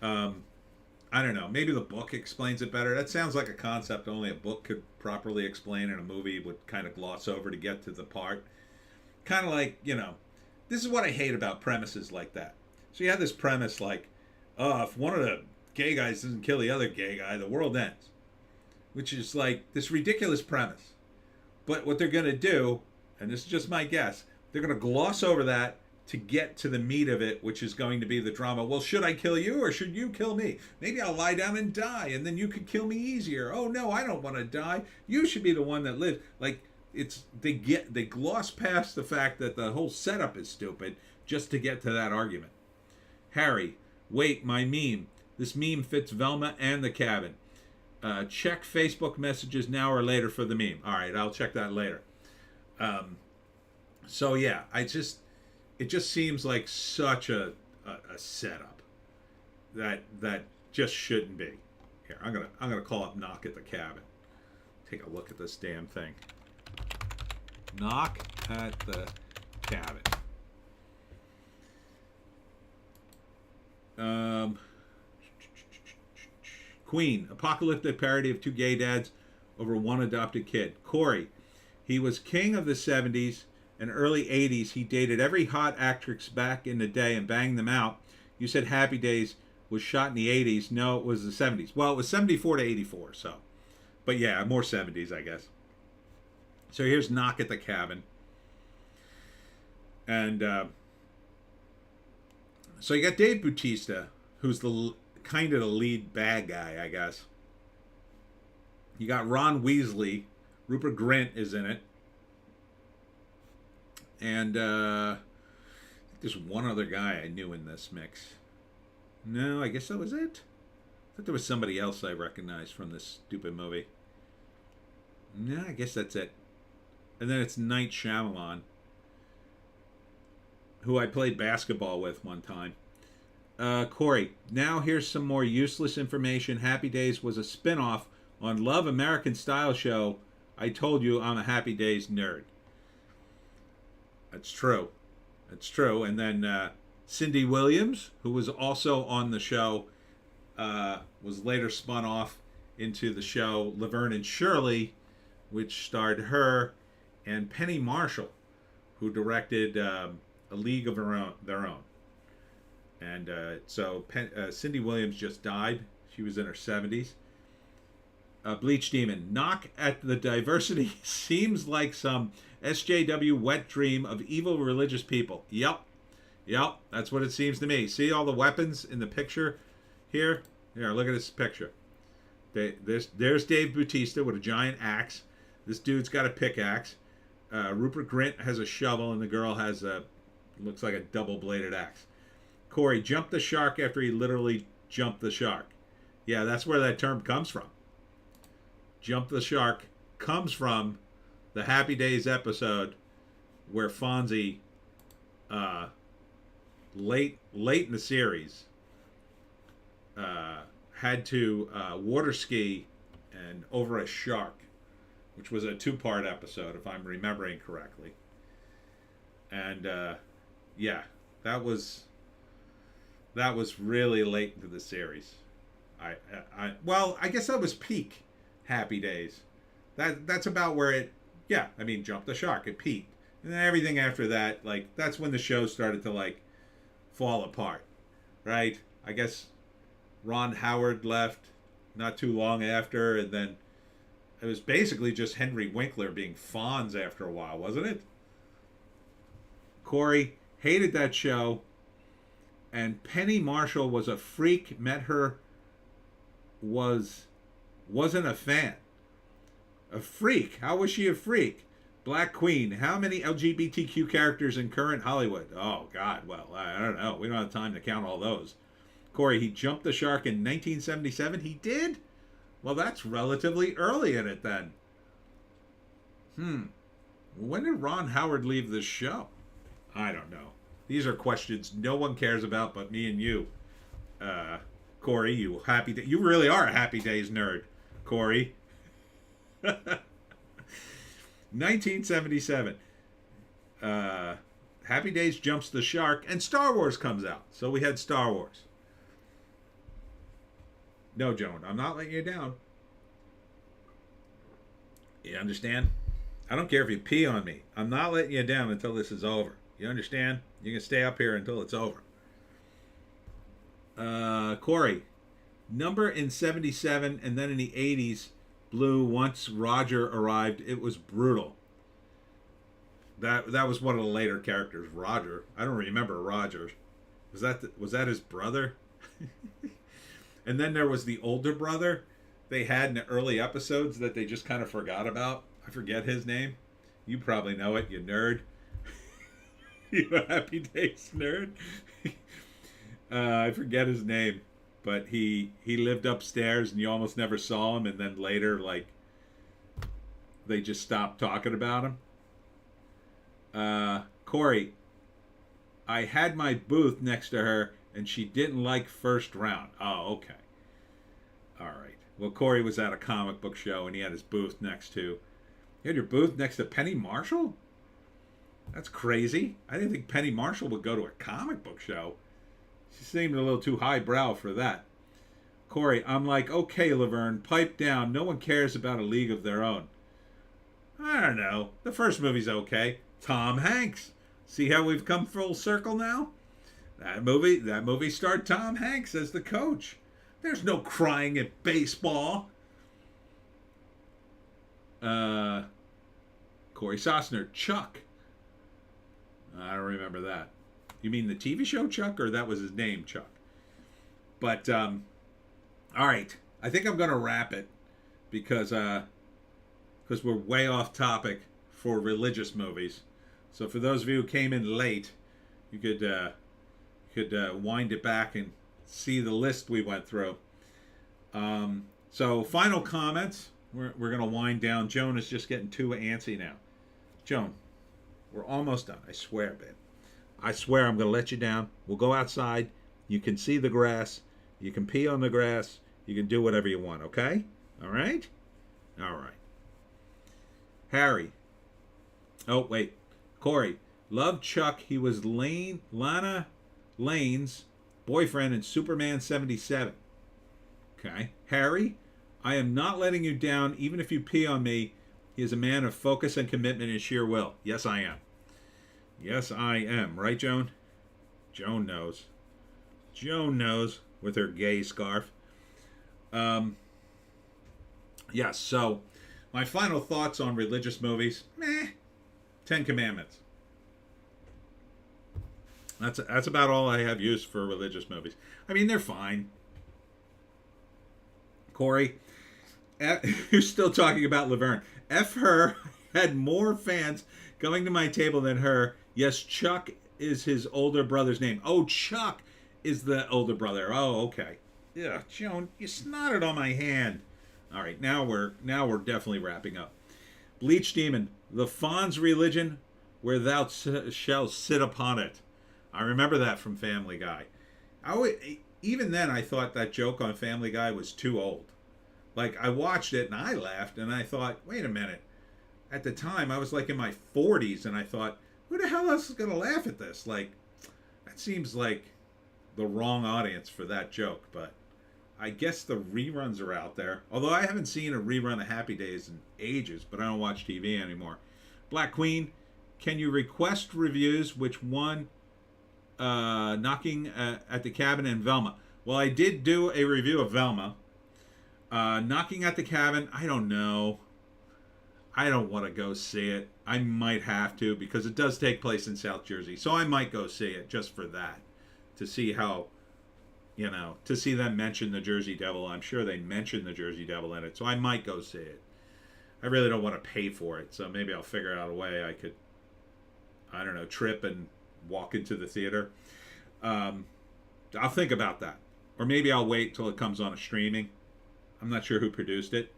I don't know. Maybe the book explains it better. That sounds like a concept only a book could properly explain, and a movie would kind of gloss over to get to the part. Kind of like, you know, this is what I hate about premises like that. So you have this premise like, if one of the gay guys doesn't kill the other gay guy, the world ends. Which is like this ridiculous premise. But what they're going to do, and this is just my guess, they're going to gloss over that to get to the meat of it, which is going to be the drama. Well, should I kill you or should you kill me? Maybe I'll lie down and die, and then you could kill me easier. Oh no, I don't want to die. You should be the one that lives. Like, they gloss past the fact that the whole setup is stupid just to get to that argument. Harry, wait, my meme. This meme fits Velma and the cabin. Check Facebook messages now or later for the meme. All right, I'll check that later. So yeah, it just seems like such a setup that just shouldn't be. Here, I'm gonna call up Knock at the Cabin. Take a look at this damn thing. Knock at the Cabin. Queen, apocalyptic parody of two gay dads over one adopted kid. Corey, he was king of the 70s and early 80s. He dated every hot actress back in the day and banged them out. You said Happy Days was shot in the 80s. No, it was the 70s. Well, it was 74 to 84, so. But yeah, more 70s, I guess. So here's Knock at the Cabin. And so you got Dave Bautista, who's the kind of the lead bad guy, I guess. You got Ron Weasley. Rupert Grint is in it. And there's one other guy I knew in this mix. No, I guess that was it. I thought there was somebody else I recognized from this stupid movie. No, I guess that's it. And then it's Night Shyamalan, who I played basketball with one time. Corey, now here's some more useless information. Happy Days was a spin-off on Love American Style show. I told you I'm a Happy Days nerd. That's true. That's true. And then Cindy Williams, who was also on the show, was later spun off into the show Laverne and Shirley, which starred her and Penny Marshall, who directed A League of Their Own. And so Cindy Williams just died. She was in her 70s. Bleach Demon, Knock at the Diversity seems like some SJW wet dream of evil religious people. Yep, that's what it seems to me. See all the weapons in the picture here? Here, look at this picture. There's Dave Bautista with a giant axe. This dude's got a pickaxe. Rupert Grint has a shovel, and the girl has looks like a double-bladed axe. Corey, jumped the shark after he literally jumped the shark. Yeah, that's where that term comes from. Jump the shark comes from the Happy Days episode where Fonzie, late in the series, had to water ski and over a shark, which was a 2-part episode, if I'm remembering correctly. And yeah, that was really late into the series. Well, I guess that was peak Happy Days. That's about where it. Yeah, I mean, Jump the Shark, it peaked, and then everything after that, like, that's when the show started to like fall apart, right? I guess Ron Howard left not too long after, and then it was basically just Henry Winkler being Fonz after a while, wasn't it? Corey hated that show, and Penny Marshall was a freak. Met her, wasn't a fan. A freak? How was she a freak? Black Queen. How many LGBTQ characters in current Hollywood? Oh, God. Well, I don't know. We don't have time to count all those. Corey, he jumped the shark in 1977? He did? Well, that's relatively early in it then. When did Ron Howard leave this show? I don't know. These are questions no one cares about but me and you. Corey, you really are a Happy Days nerd, Corey. 1977. Happy Days jumps the shark, and Star Wars comes out. So we had Star Wars. No, Joan, I'm not letting you down. You understand? I don't care if you pee on me. I'm not letting you down until this is over. You understand? You can stay up here until it's over. Corey, number in 77 and then in the 80s blew once Roger arrived. It was brutal. That was one of the later characters, Roger. I don't remember Roger. Was that his brother? And then there was the older brother they had in the early episodes that they just kind of forgot about. I forget his name. You probably know it, you nerd. You a Happy Days nerd. I forget his name, but he lived upstairs and you almost never saw him, and then later, like, they just stopped talking about him. Corey, I had my booth next to her and she didn't like first round. Oh, okay. All right. Well, Corey was at a comic book show and he had his booth next to. You had your booth next to Penny Marshall? That's crazy. I didn't think Penny Marshall would go to a comic book show. She seemed a little too highbrow for that. Corey, I'm like, okay, Laverne, pipe down. No one cares about A League of Their Own. I don't know. The first movie's okay. Tom Hanks. See how we've come full circle now? That movie starred Tom Hanks as the coach. There's no crying at baseball. Corey Sosner, Chuck. I don't remember that. You mean the TV show Chuck, or that was his name, Chuck? But, all right. I think I'm going to wrap it because we're way off topic for religious movies. So for those of you who came in late, you could wind it back and see the list we went through. So final comments. We're going to wind down. Joan is just getting too antsy now. Joan, we're almost done. I swear, babe. I swear I'm going to let you down. We'll go outside. You can see the grass. You can pee on the grass. You can do whatever you want, okay? All right? All right. Harry. Oh, wait. Corey. Loved Chuck. He was Lana Lane's boyfriend in Superman 77. Okay. Harry. I am not letting you down even if you pee on me. He is a man of focus and commitment and sheer will. Yes, I am. Yes, I am. Right, Joan? Joan knows. Joan knows with her gay scarf. Yes, so my final thoughts on religious movies. Meh. 10 Commandments. That's about all I have used for religious movies. I mean, they're fine. Corey, you're still talking about Laverne. F her had more fans coming to my table than her. Yes, Chuck is his older brother's name. Oh, Chuck is the older brother. Oh, okay. Yeah, Joan, you snotted on my hand. All right, now we're definitely wrapping up. Bleach Demon, the Fawn's religion, where thou shalt sit upon it. I remember that from Family Guy. Even then, I thought that joke on Family Guy was too old. Like, I watched it and I laughed and I thought, wait a minute. At the time, I was like in my 40s and I thought, who the hell else is going to laugh at this? Like, that seems like the wrong audience for that joke. But I guess the reruns are out there. Although I haven't seen a rerun of Happy Days in ages, but I don't watch TV anymore. Black Queen, can you request reviews? Which one? Knocking at the Cabin and Velma. Well, I did do a review of Velma. Knocking at the Cabin, I don't know. I don't want to go see it. I might have to because it does take place in South Jersey. So I might go see it just for that. To see how, to see them mention the Jersey Devil. I'm sure they mention the Jersey Devil in it. So I might go see it. I really don't want to pay for it. So maybe I'll figure out a way I could, I don't know, trip and walk into the theater. I'll think about that. Or maybe I'll wait till it comes on a streaming. I'm not sure who produced it.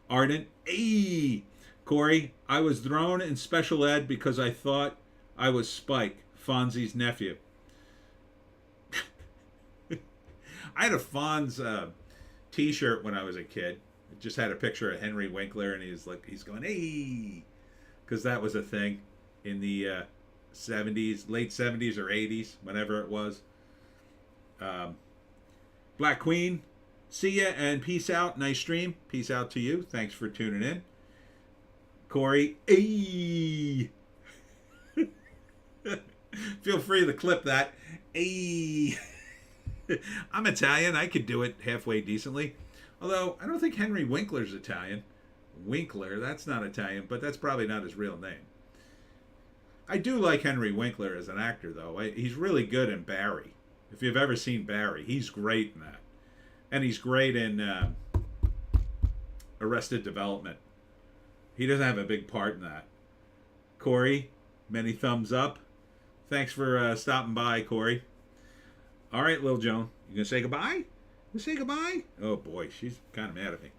Ardent. Hey! Corey, I was thrown in special ed because I thought I was Spike, Fonzie's nephew. I had a Fonz t-shirt when I was a kid. It just had a picture of Henry Winkler, and he's going, hey! Because that was a thing in the 70s, late 70s or 80s, whenever it was. Black Queen, see ya and peace out. Nice stream. Peace out to you. Thanks for tuning in. Corey, hey. Feel free to clip that. Hey. I'm Italian. I could do it halfway decently. Although, I don't think Henry Winkler's Italian. Winkler, that's not Italian, but that's probably not his real name. I do like Henry Winkler as an actor, though. He's really good in Barry. If you've ever seen Barry, he's great in that. And he's great in Arrested Development. He doesn't have a big part in that. Corey, many thumbs up. Thanks for stopping by, Corey. All right, Lil Joan, you gonna say goodbye? You say goodbye? Oh boy, she's kind of mad at me.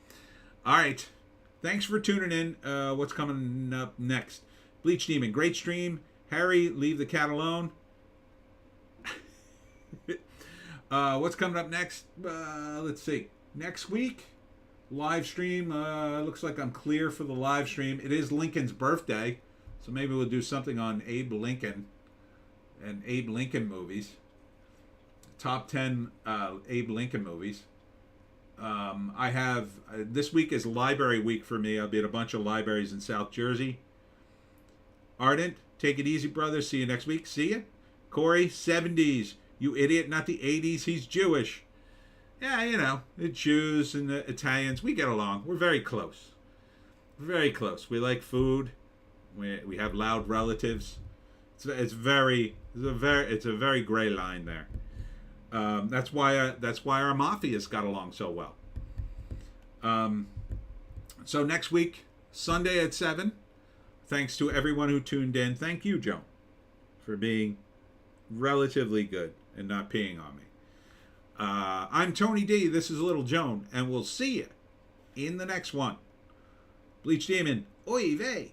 All right, thanks for tuning in. What's coming up next? Bleach Demon, great stream. Harry, leave the cat alone. What's coming up next? Let's see. Next week, live stream. Looks like I'm clear for the live stream. It is Lincoln's birthday, so maybe we'll do something on Abe Lincoln and Abe Lincoln movies. Top 10 Abe Lincoln movies. I have this week is library week for me. I'll be at a bunch of libraries in South Jersey. Ardent, take it easy, brother. See you next week. See ya. Corey, 70s. You idiot, not the 80s. He's Jewish. Yeah, you know, the Jews and the Italians, we get along. We're very close. Very close. We like food. We have loud relatives. It's a very gray line there. That's why our mafias got along so well. So next week, Sunday at 7. Thanks to everyone who tuned in. Thank you, Joan, for being relatively good and not peeing on me. I'm Tony D. This is Little Joan, and we'll see you in the next one. Bleach Demon, oy vey.